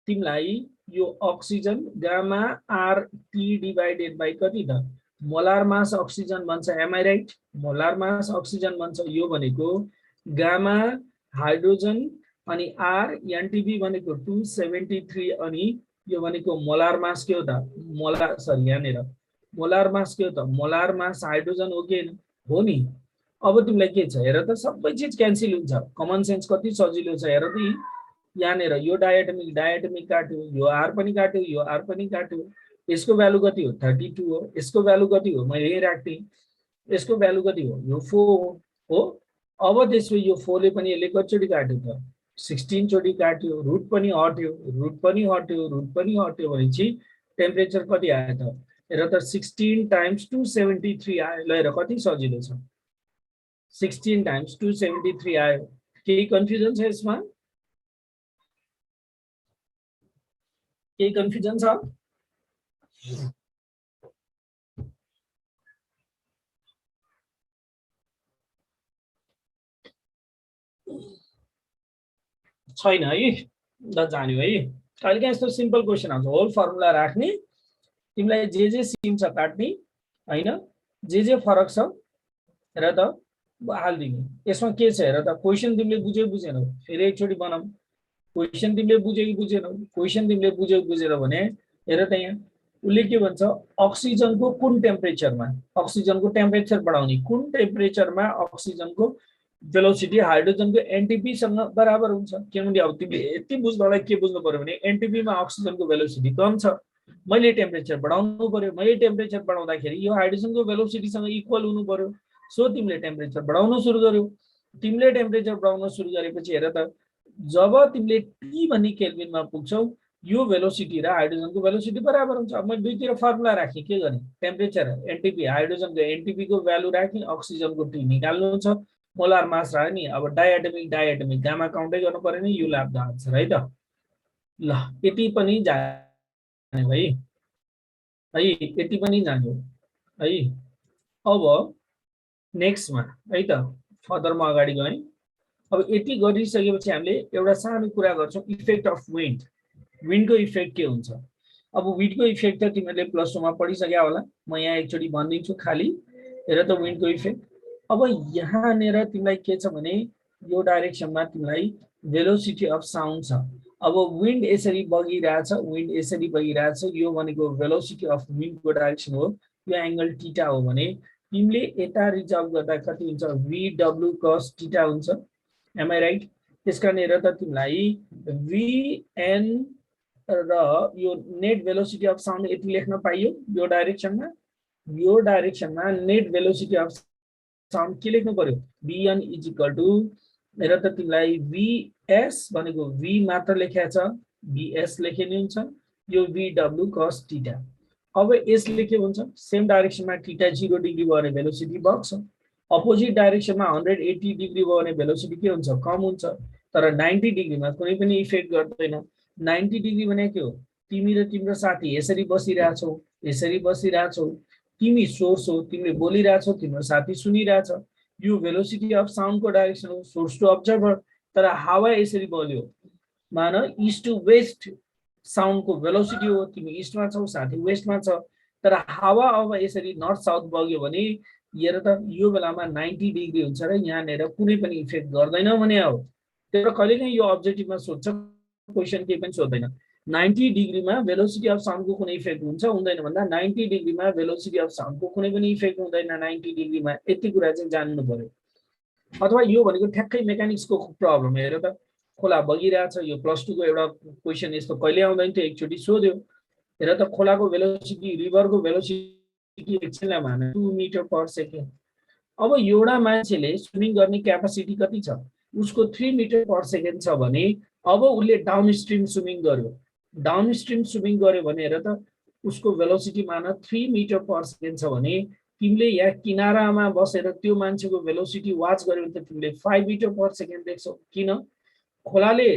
तिमीलाई यो oxygen gamma R T divided by कति त, मोलार मास अक्सिजन भन्छ, am I right, molar mass oxygen भन्छ। यो भनेको गामा हाइड्रोजन अनि आर एनटीपी भनेको 273, अनि यो भनेको मोलार मास के हो त, मोलार सरी यहाँनिर मोलार मास के हो त, मोलार मास हाइड्रोजन हो कि हो नि। अब तिमीलाई के छ हेर त, सबै चिज क्यान्सल हुन्छ, कमन सेन्स कति सजिलो छ हेर त। यहाँनिर यो डायटोमिक काट्यो, यो आर पनि काट्यो, यो आर पनि काट्यो, यसको भ्यालु कति हो, 32 हो, यसको भ्यालु कति हो, मैले यही राख्थेँ, यसको भ्यालु कति हो, यो 4 हो। अब त्यसपछि यो 4 ले पनि यसले कतिचोटि काट्यो त, 16 चोटि काट्यो, रुट पनि हट्यो, रुट पनि हट्यो, रुट पनि हट्यो, भनेपछि टेम्परेचर कति आयो त हेर त, 16 टाइम्स 273 आयो। ल हेर कति सजिलो छ, 16 टाइम्स 273 आयो। केही कन्फ्युजन छ यसमा, केही कन्फ्युजन छ? छैन है, ल जान्यो है। कहिलेकाहीँ यस्तो सिम्पल क्वेसन आउँछ, होल फर्मुला राख्ने, तिमीलाई जे सिम छ काट्ने हैन, जे फरक छ हेर त, हालिदिने। यसमा के छ हेर त, क्वेसन तिमीले बुझ्यौ बुझेनौ, फेरि एकचोटि बनाऊ। क्वेसन तिमीले बुझ्यौ कि बुझेनौ, क्वेसन तिमीले बुझ्यौ बुझेनौ भने हेर त यहाँ उसले के भन्छ, अक्सिजनको कुन टेम्परेचरमा, अक्सिजनको टेम्परेचर बढाउने, कुन टेम्परेचरमा अक्सिजनको भेलोसिटी हाइड्रोजनको एनटीपी सँग बराबर हुन्छ। किनभने अब तिमीले यति बुझ्नलाई के बुझ्नु पर्यो भने एनटीपी मा अक्सिजनको भेलोसिटी कम छ, मैले टेम्परेचर बढाउनु पर्यो, मैले टेम्परेचर बढाउँदाखेरि यो हाइड्रोजनको भेलोसिटी सँग इक्वल हुनु पर्यो। सो तिमीले टेम्परेचर बढाउन सुरु गर्यौ। तिमीले टेम्परेचर बढाउन सुरु गरेपछि हेर त, जब तिमीले टी भन्ने केल्भिनमा पुग्छौ यो भेलोसिटी र हाइड्रोजनको भेलोसिटी बराबर हुन्छ। अब मैले दुईतिर फर्मुला राखेँ, के गर्ने, टेम्परेचर एनटीपी हाइड्रोजनको एनटीपी को भ्यालु राखेँ, अक्सिजनको टी निकाल्नु हुन्छ, मोलार मास राख्यो नि। अब डाइएटमिक गामा काउन्टै गर्नु पर्यो नि, यो ल्याब द आन्सर है त। ल यति पनि जाने भाइ है, यति पनि जान्यो है। अब नेक्स्टमा है त फर्दरमा अगाडि गएँ। अब यति गरिसकेपछि हामीले एउटा सानो कुरा गर्छौँ, इफेक्ट अफ विन्ड। विन्डको इफेक्ट के हुन्छ। अब विन्डको इफेक्ट त तिमीहरूले प्लस 2 मा पढिसक्या होला, म यहाँ एकचोटि भनिदिन्छु खाली। हेर त विन्डको इफेक्ट। अब यहाँनिर तिमीलाई के छ भने यो डाइरेक्सनमा तिमीलाई भेलोसिटी अफ साउन्ड छ। अब विन्ड यसरी बगिरहेछ, विन्ड यसरी बगिरहेछ, यो भनेको भेलोसिटी अफ विन्डको डाइरेक्सन हो। यो एंगल थीटा हो भने तिमीले यता रिजर्भ गर्दा कति हुन्छ, VW cos थीटा हुन्छ। Am I right. त्यसकारण हेर त तिमीलाई VN र यो नेट भेलोसिटी अफ साउन्ड यति लेख्न पाइयो। यो डाइरेक्सनमा नेट भेलोसिटी अफ साउन्ड के लेख्नु पर्यो, VN इज इक्वल टु, हेर त तिमीलाई VS भनेको V मात्र लेखेको छ, VS लेखे नि हुन्छ, यो VW cos थीटा। अब यसले के हुन्छ, सेम डाइरेक्सनमा थीटा 0 डिग्री भयो भने भेलोसिटी बढ्छ, अपोजिट डाइरेक्सनमा 180 डिग्री भयो भने भेलोसिटी के हुन्छ, कम हुन्छ। तर 90 डिग्रीमा कुनै पनि इफेक्ट गर्दैन। 90 डिग्री भने के हो, तिमी र तिम्रो साथी यसरी बसिरहेछौ, यसरी बसिरहेछौ, तिमी सोर्स हो, तिमीले बोलिरहेछौ, तिम्रो साथी सुनिरहेछ, यो भेलोसिटी अफ साउन्डको डाइरेक्सन हो, सोर्स टु अब्जर्भर। तर हावा यसरी बल्यो, मान इस्ट टु वेस्ट साउन्डको भेलोसिटी हो, तिमी इस्टमा छौ, साथी वेस्टमा छ, तर हावा अब यसरी नर्थ साउथ बग्यो भने हेर त यो बेलामा 90 डिग्री हुन्छ र यहाँनिर कुनै पनि इफेक्ट गर्दैन भने हो। तर कहिलेकाहीँ यो अब्जेक्टिभमा सोध्छ, क्वेसन केही पनि सोध्दैन, 90 डिग्रीमा भेलोसिटी अफ साउन्डको कुनै इफेक्ट हुन्छ हुँदैन भन्दा 90 डिग्रीमा भेलोसिटी अफ साउन्डको कुनै पनि इफेक्ट हुँदैन 90 डिग्रीमा। यति कुरा चाहिँ जान्नु पर्यो। अथवा यो भनेको ठ्याक्कै मेकानिक्सको प्रब्लम। हेर त खोला बगिरहेछ, यो प्लस 2 को एउटा क्वेसन यस्तो कहिले आउँदैन थियो, एकचोटि सोध्यो। हेर त खोलाको भेलोसिटी, रिभरको भेलोसिटी एकछिनलाई मान 2 मिटर पर सेकेन्ड। अब एउटा मान्छेले स्विमिङ गर्ने क्यापासिटी कति छ, उसको 3 मिटर पर सेकेन्ड छ भने अब उसले डाउन स्ट्रिम स्विमिङ गर्यो, डाउन स्ट्रिम स्विमिङ गर्यो भने हेर त उसको भेलोसिटी मान 3 मिटर पर सेकेन्ड छ भने तिमीले यहाँ किनारामा बसेर त्यो मान्छेको भेलोसिटी वाच गर्यो भने त तिमीले 5 मिटर पर सेकेन्ड देख्छौ। किन, खोलाले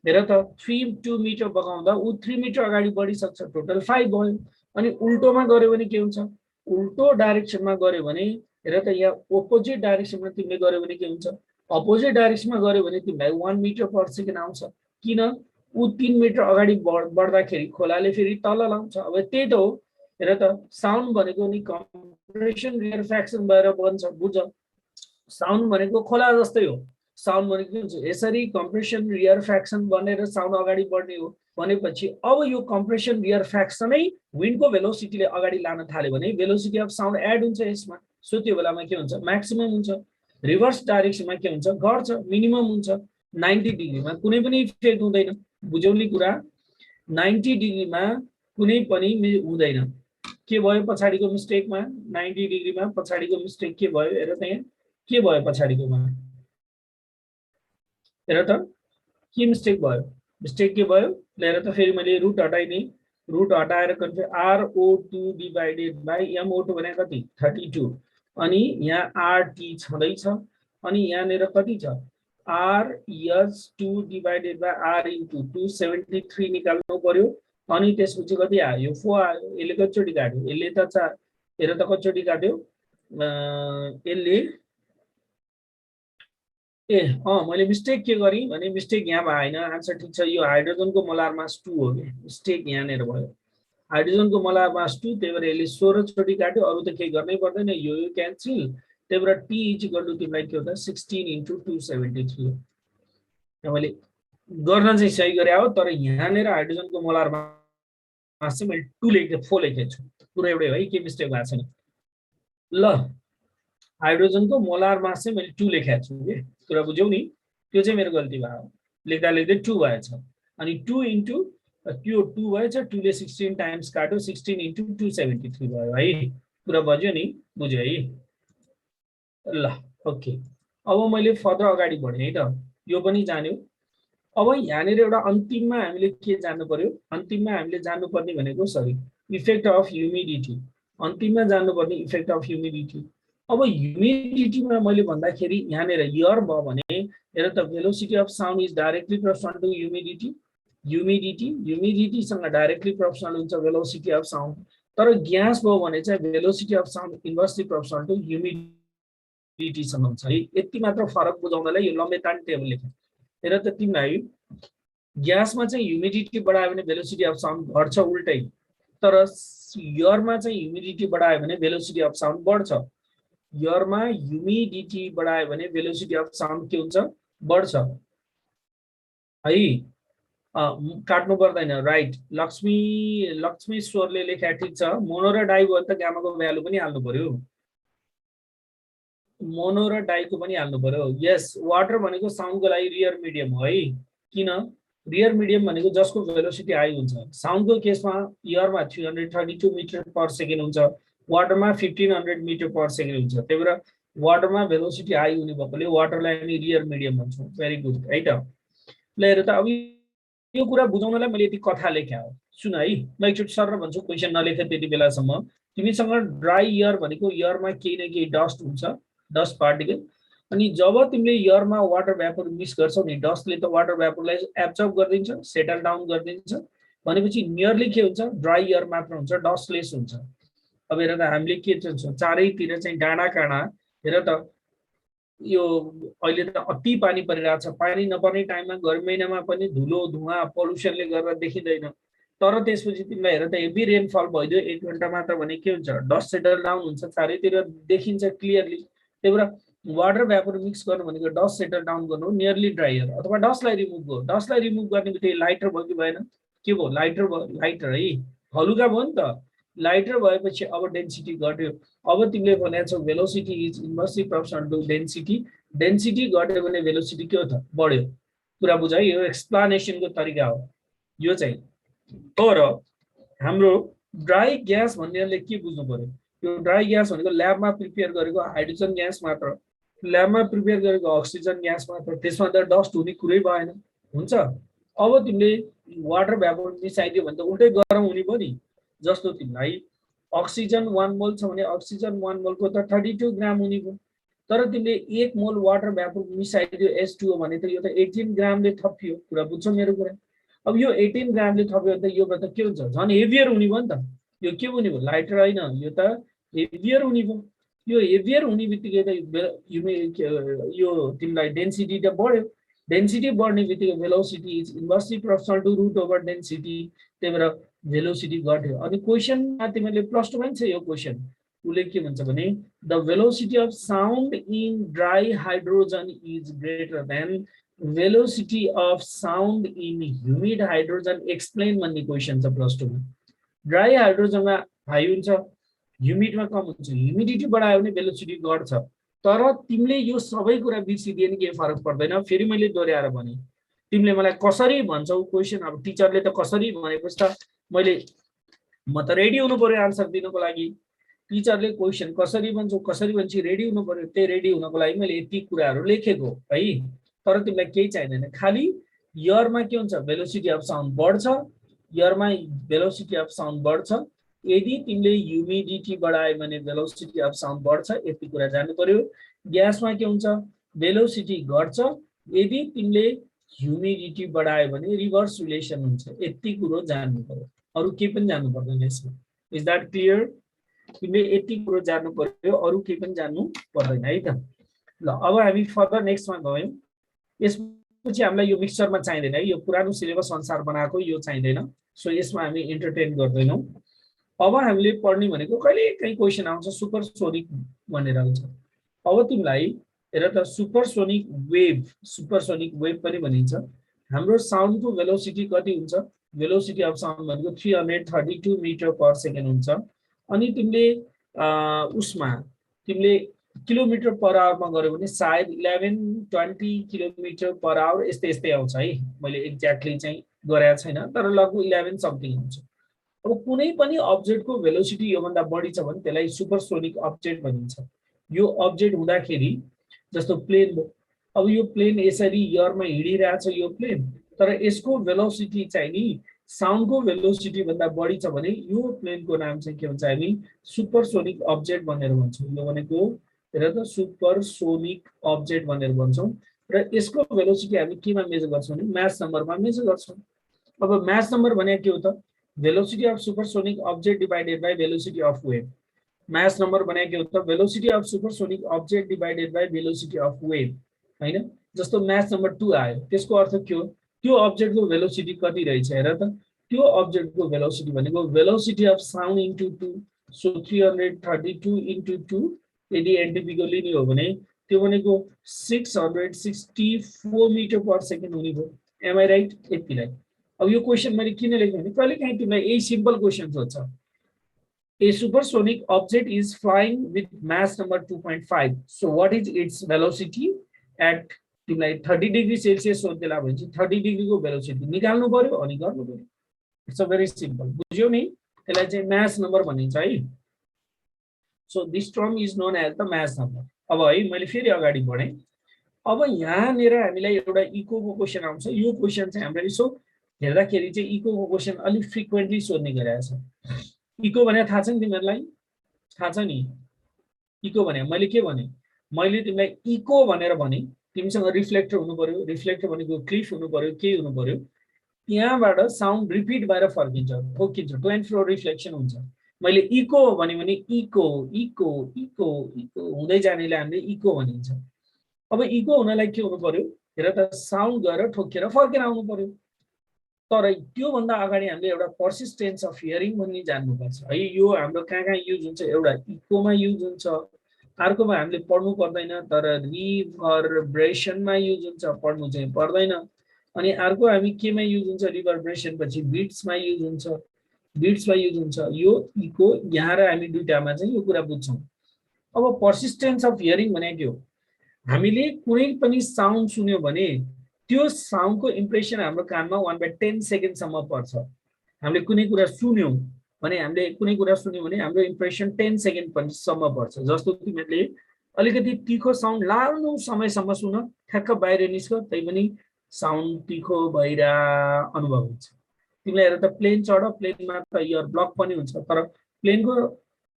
हेर त 2 मिटर बगाउँदा ऊ 3 मिटर अगाडि बढिसक्छ, टोटल 5 भयो। अनि उल्टोमा गर्यो भने के हुन्छ, उल्टो डाइरेक्सनमा गर्यो भने हेर त यहाँ अपोजिट डाइरेक्सनमा तिमीले गर्यो भने के हुन्छ, अपोजिट डाइरेक्सनमा गर्यो भने तिमीलाई 1 मिटर पर सेकेन्ड आउँछ। किन, ऊ 3 मिटर अगाडि बढ्दाखेरि खोलाले फेरि तल लाउँछ। अब त्यही त हो। हेर त साउन्ड भनेको नि कम्प्रेसन रियरफ्याक्सन भएर बन्छ, बुझ। साउन्ड भनेको खोला जस्तै हो। साउन्ड भनेको के हुन्छ, यसरी कम्प्रेसन रियरफ्याक्सन बनेर साउन्ड अगाडि बढ्ने हो। भनेपछि अब यो कम्प्रेसन रियरफ्याक्सनै विन्डको भेलोसिटीले अगाडि लान थाल्यो भने भेलोसिटी अफ साउन्ड एड हुन्छ यसमा। सो त्यो बेलामा के हुन्छ, म्याक्सिमम हुन्छ। रिभर्स डाइरेक्सनमा के हुन्छ, घट्छ, मिनिमम हुन्छ। 90 डिग्रीमा कुनै पनि इफेक्ट हुँदैन, बुझ्यौली कुरा। 90 डिग्रीमा कुनै पनि हुँदैन। के भयो पछाडिको मिस्टेकमा, 90 डिग्रीमा पछाडिको मिस्टेक के भयो, हेर त यहाँ के भयो पछाडिकोमा, हेर त के मिस्टेक भयो, मिस्टेक के भयो, हेर त फेरि मैले रुट हटाइदिएँ, रुट हटाएर RO2 डिभाइडेड बाई MO2 भने कति 32, अनि यहाँ RT छँदैछ, अनि यहाँनिर कति छ RS2 divided by R into 273 निकाल्नु पर्यो। अनि त्यसपछि कति आयो, 4 आयो। यसले कतिचोटि काट्यो, यसले त हेर त कतिचोटि काट्यो, यसले मैले मिस्टेक के गरेँ भने मिस्टेक यहाँ भएन, आन्सर ठिक छ। यो हाइड्रोजनको मोलार मास 2 हो कि, मिस्टेक यहाँनिर भयो। हाइड्रोजनको मोलार मास 2, त्यही भएर यसले 16 चोटि काट्यो, अरू त केही गर्नै पर्दैन, यो क्यान्सल। त्यही भएर टी इज इक्वल टु तिमीलाई के हो त 16 इन्टु 273 हो। मैले गर्न चाहिँ सही गरे हो, तर यहाँनिर हाइड्रोजनको मोलार मास चाहिँ मैले 2 लेखेँ 4 लेखेको छु, पुरै एउटै हो है, के मिस्टेक भएको छैन। ल हाइड्रोजनको मोलार मास चाहिँ मैले 2 लेखेको छु के, कुरा बुझ्यौ नि, त्यो चाहिँ मेरो गल्ती भयो, लेख्दा लेख्दै 2 भएछ। अनि 2 इन्टु त्यो 2 भएछ, 2 ले 16 टाइम्स काट्यो, 16 इन्टु 273 भयो है, कुरा बुझ्यो नि, बुझ्यो है। ल ओके, अब मैले फर्दर अगाडि बढेँ है त, यो पनि जान्यो। अब यहाँनिर एउटा अन्तिममा हामीले के जान्नु पर्यो, अन्तिममा हामीले जान्नुपर्ने भनेको सरी इफेक्ट अफ ह्युमिडिटी, अन्तिममा जान्नुपर्ने इफेक्ट अफ ह्युमिडिटी। अब ह्युमिडिटीमा मैले भन्दाखेरि यहाँनिर एयर भयो भने हेर त velocity of sound is directly proportional to humidity, ह्युमिडिटीसँग डाइरेक्टली प्रोपोर्सनल हुन्छ भेलोसिटी अफ साउन्ड। तर ग्यास भयो भने चाहिँ velocity of sound inversely proportional to ह्युमिडिटीसँग हुन्छ है। यति मात्र फरक बुझाउनलाई यो लम्बे तान टेबल लेखेँ। हेर त तिमीलाई ग्यासमा चाहिँ ह्युमिडिटी बढायो भने भेलोसिटी अफ साउन्ड घट्छ उल्टै, तर एयरमा चाहिँ ह्युमिडिटी बढायो भने भेलोसिटी अफ साउन्ड बढ्छ। एयरमा ह्युमिडिटी बढायो भने भेलोसिटी अफ साउन्ड के हुन्छ, बढ्छ है। काट्नु पर्दैन, राइट। लक्ष्मी स्वरले लेख्या ठिक छ। मोनो र डाइ भयो त गामाको भ्यालु पनि हाल्नु पर्यो, मोनो र डाइको पनि हाल्नु पर्यो। यस, वाटर भनेको साउन्डको लागि रियर मिडियम हो है। किन रियर मिडियम भनेको जसको भेलोसिटी हाई हुन्छ। साउन्डको केसमा एयरमा 332 मिटर पर सेकेन्ड हुन्छ, वाटरमा 1500 मिटर पर सेकेन्ड हुन्छ। त्यही भएर वाटरमा भेलोसिटी हाई हुने भएकोले वाटरलाई हामी रियर मिडियम भन्छौँ। भेरी गुड है त। ल हेर त, अब यो कुरा बुझाउनलाई मैले यति कथा लेख्या हो, सुन है। म एकचोटि सर भन्छु, क्वेसन नलेखे त्यति बेलासम्म तिमीसँग ड्राई एयर भनेको एयरमा केही न केही डस्ट हुन्छ, डस्ट पार्टिकल। अनि जब तिमीले एयरमा वाटर भ्यापोर मिक्स गर्छौ नि, डस्टले त वाटर भ्यापोरलाई एब्जर्ब गरिदिन्छ, सेटल डाउन गरिदिन्छ, भनेपछि नियरली के हुन्छ, ड्राई एयर मात्र हुन्छ, डस्टलेस हुन्छ। अब हेर त हामीले के भन्छौँ, चारैतिर चाहिँ डाँडा काँडा, हेर त यो अहिले त अति पानी परिरहेको छ, पानी नपर्ने टाइममा गर्मी महिनामा पनि धुलो धुवा पल्युसनले गर्दा देखिँदैन। तर त्यसपछि तिमीलाई हेर त हेभी रेनफल भइदियो 1 घन्टा मात्र भने के हुन्छ, डस्ट सेटल डाउन हुन्छ, चारैतिर देखिन्छ क्लियरली। त्यही भएर वाटर भ्यापोर मिक्स गर्नु भनेको डस्ट सेटल डाउन गर्नु, नियरली ड्राई एयर, अथवा डस्टलाई रिमुभ गर्नु। डस्टलाई रिमुभ गर्ने बित्तिकै लाइटर भयो कि भएन, के भयो, लाइटर भयो, लाइटर है, हलुका भयो नि त। लाइटर भएपछि अब डेन्सिटी घट्यो। अब तिमीले भनेको छौ velocity is inversely proportional to density, density घट्यो भने भेलोसिटी के हो त, बढ्यो। कुरा बुझ है, यो एक्सप्लानेसनको तरिका हो यो चाहिँ। तर हाम्रो ड्राई ग्यास भन्नेले के बुझ्नु पर्यो, यो ड्राई ग्यास भनेको ल्याबमा प्रिपेयर गरेको हाइड्रोजन ग्यास मात्र, ल्याबमा प्रिपेयर गरेको अक्सिजन ग्यास मात्र, त्यसमा त डस्ट हुने कुरै भएन, हुन्छ। अब तिमीले वाटर भ्यापोर मिसाइदियो भने त उल्टै गरम हुने भयो नि। जस्तो तिमीलाई अक्सिजन 1 मोल छ भने अक्सिजन 1 मोलको त 32 ग्राम हुने भयो, तर तिमीले 1 मोल वाटर भ्यापोर मिसाइदियो H2O भने त यो त 18 ग्रामले थपियो। कुरा बुझ्छौ मेरो कुरा। अब यो 18 ग्रामले थप्यो भने त यो त के हुन्छ, झन् हेभियर हुने भयो नि त। यो के हुने भयो, लाइटर होइन, यो त हेभियर हुने भयो। यो हेभियर हुने बित्तिकै त यो तिमीलाई डेन्सिटी त बढ्यो, डेन्सिटी बढ्ने बित्तिकै velocity is inversely proportional to root over density, त्यही भएर भेलोसिटी घट्यो। अनि क्वेसनमा तिमीले +2 पनि छ यो क्वेसन, उसले के भन्छ भने the velocity of sound in dry hydrogen is greater than velocity of sound in humid hydrogen, explain भन्ने क्वेसन छ +2 मा। ड्राई हाइड्रोजनमा हाई हुन्छ, ह्युमिडमा कम हुन्छ, ह्युमिडिटी बढायो भने भेलोसिटी घट्छ। तर तिमीले यो सबै कुरा बिर्सिदिए नि केही फरक पर्दैन। फेरि मैले दोहोऱ्याएर भने, तिमीले मलाई कसरी भन्छौ क्वेसन, अब टिचरले त कसरी भनेपछि त म त रेडी हुनु पर्यो आन्सर दिनको लागि। टिचरले क्वेसन कसरी भन्छौ, कसरी भन्छ रेडी हुनु पर्यो। त्यही रेडी हुनको लागि मैले यति कुराहरू लेखेको है। तर तिमीलाई केही चाहिँदैन, खालि एयरमा के हुन्छ, भेलोसिटी अफ साउन्ड बढ्छ, एयरमा भेलोसिटी अफ साउन्ड बढ्छ। यदि तिमीले ह्युमिडिटी बढायो भने भेलोसिटी अफ साउन्ड बढ्छ, यति कुरा जान्नु पर्यो। ग्यासमा के हुन्छ, भेलोसिटी घट्छ, यदि तिमीले ह्युमिडिटी बढायो भने रिभर्स रिलेसन हुन्छ। यति कुरो जान्नु पर्यो, अरू केही पनि जान्नु पर्दैन यसमा। Is that clear? तिमीले यति कुरो जान्नु पर्यो, अरू केही पनि जान्नु पर्दैन है त। ल अब हामी फर्दर नेक्स्टमा गयौँ। यसपछि हामीलाई यो मिक्सचरमा चाहिँदैन है, यो पुरानो सिलेबस अनुसार बनाएको यो चाहिँदैन, सो यसमा हामी इन्टरटेन गर्दैनौँ। अब हामीले पढ्ने भनेको कहिले काहीँ क्वेसन आउँछ सुपरसोनिक भनेर आउँछ। अब तिमीलाई हेर त सुपरसोनिक वेभ पनि भनिन्छ। हाम्रो साउन्डको भेलोसिटी कति हुन्छ? भेलोसिटी अफ साउन्ड भनेको 332 मिटर पर सेकेन्ड हुन्छ। अनि तिमीले उसमा तिमीले किलोमिटर पर आवरमा गऱ्यो भने सायद 1120 किलोमिटर पर आवर यस्तै यस्तै आउँछ है। मैले एक्ज्याक्टली चाहिँ गरेको छैन, तर लगभग 11 समथिङ आउँछ। अब कुनै पनि अब्जेक्टको भेलोसिटी योभन्दा बढी छ भने त्यसलाई सुपरसोनिक अब्जेक्ट भनिन्छ। यो अब्जेक्ट हुँदाखेरि जस्तो प्लेन, अब यो प्लेन यसरी एयरमा हिँडिरहेछ यो प्लेन, तर यसको भेलोसिटी चाहिँ नि साउन्डको भेलोसिटी भन्दा बढी छ भने यो प्लेनको नाम चाहिँ के भन्छ हामी? सुपरसोनिक अब्जेक्ट भनेर भन्छौँ। यो भनेको हेर त सुपरसोनिक अब्जेक्ट भनेर भन्छौँ। र यसको भेलोसिटी हामी केमा मेजर गर्छौँ भने म्याच नम्बरमा मेजर गर्छौँ। अब म्याच नम्बर भने के हो त? velocity of supersonic object divided by velocity of wave. mass number भने के हो त? velocity of supersonic object divided by velocity of wave, हैन? जस्तो mass number 2 आयो, त्यसको अर्थ के हो? त्यो अब्जेक्टको भेलोसिटी कति रहेछ हेर त? त्यो अब्जेक्टको भेलोसिटी भनेको velocity of sound into 2, so 332 into 2 यदि एनटीपी को लिने हो भने त्यो भनेको 664 मिटर पर सेकेन्ड हुने भयो। Am I right? यतिलाई। अब यो क्वेशन मैले किन लेखेँ भने कहिलेकाहीँ तिमीलाई यही सिम्पल क्वेशन सोध्छ। A supersonic object is flying with mass number 2.5. So what is its velocity at तिमीलाई 30 डिग्री सेल्सियस सोध्देला भने चाहिँ 30 डिग्री को भेलोसिटी निकाल्नु पर्यो अनि गर्नु पर्यो। It's a very simple. बुझ्यौ नि? त्यसलाई चाहिँ मास नम्बर भनिन्छ है। So this term is known as the mass number. अब है मैले फेरि अगाडि बढेँ। अब यहाँनिर हामीलाई एउटा इकोको क्वेशन आउँछ। यो क्वेशन चाहिँ हाम्रो यसो हेर्दाखेरि चाहिँ इकोको क्वेशन अलिक फ्रिक्वेन्टली सोध्ने गरेको छ। इको भने थाहा छ नि तिमीहरूलाई? थाहा छ नि इको भने? मैले के भने? मैले तिमीलाई इको भनेर भने तिमीसँग रिफ्लेक्टर हुनु पर्यो। रिफ्लेक्टर भनेको क्लिफ हुनु पर्यो, के हुनु पर्यो? त्यहाँबाट साउन्ड रिपिट भएर फर्किन्छ, ठोकिन्छ, टु एन्ड फ्रो रिफ्लेक्सन हुन्छ। मैले इको भने इको इको इको इको हुँदै जानेलाई हामीले इको भनिन्छ। अब इको हुनलाई के हुनु पर्यो? हेर त साउन्ड गएर ठोकेर फर्केर आउनु पर्यो। तर त्यो भन्दा अगाडि हामीले एउटा पर्सिस्टेन्स अफ हियरिङ भन्ने जान्नुपर्छ है। यो हाम्रो कहाँ युज हुन्छ? एउटा इकोमा युज हुन्छ, अर्कोमा हामीले पढ्नु पर्दैन तर रिभर्ब्रेसनमा युज हुन्छ, पढ्नु चाहिँ पर्दैन। अनि अर्को हामी केमा युज हुन्छ? रिभर्ब्रेसन पछि बिट्समा युज हुन्छ, बिट्समा युज हुन्छ। यो इको यहाँ र हामी दुईटामा चाहिँ यो कुरा बुझ्छौँ। अब पर्सिस्टेन्स अफ हियरिङ भने के हो? हामीले कुनै पनि साउन्ड सुन्यो भने त्यो साउन्डको इम्प्रेसन हाम्रो कानमा 1/10 सेकेन्डसम्म पर्छ। हामीले कुनै कुरा सुन्यौँ भने हाम्रो इम्प्रेसन 10 सेकेन्डसम्म पर्छ। जस्तो तिमीहरूले अलिकति तीखो साउन्ड लामो समयसम्म सुन, ठ्याक्क बाहिर निस्क, तैपनि साउन्ड तीखो भइरा अनुभव हुन्छ। तिमीलाई हेर त प्लेन चढ, प्लेनमा त इयर ब्लक पनि हुन्छ, तर प्लेनको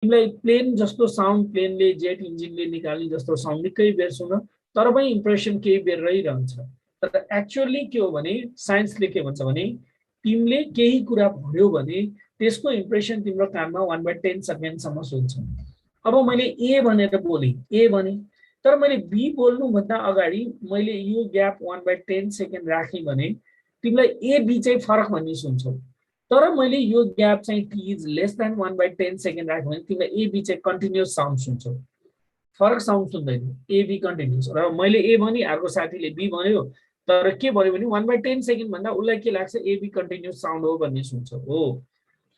तिमीलाई प्लेन जस्तो साउन्ड, प्लेनले जेट इन्जिनले निकाल्ने जस्तो साउन्ड निकै बेर सुन, तर पनि इम्प्रेसन केही बेर रहिरहन्छ। तर एक्चुअली के हो भने साइन्सले के भन्छ भने तिमीले केही कुरा भन्यो भने त्यसको इम्प्रेसन तिम्रो कानमा 1/10 सेकेन्डसम्म सुन्छ। अब मैले ए भनेर बोलेँ, ए भने, तर मैले बी बोल्नु भन्दा अगाडि मैले यो ग्याप 1/10 सेकेन्ड राखेँ भने तिमीलाई ए बी चाहिँ फरक भन्ने सुन्छौ। तर मैले यो ग्याप चाहिँ T is less than 1/10 second राखेँ भने तिमीलाई ए बी चाहिँ कन्टिन्युअस साउन्ड सुन्छौ, फरक साउन्ड सुन्दैन। A B continuous. र मैले ए भने अर्को साथीले बी भन्यो, तर के भन्यो भने 1/10 सेकेन्ड भन्दा उसलाई के लाग्छ? ए बी कन्टिन्युअस साउन्ड हो भन्ने सुन्छ हो।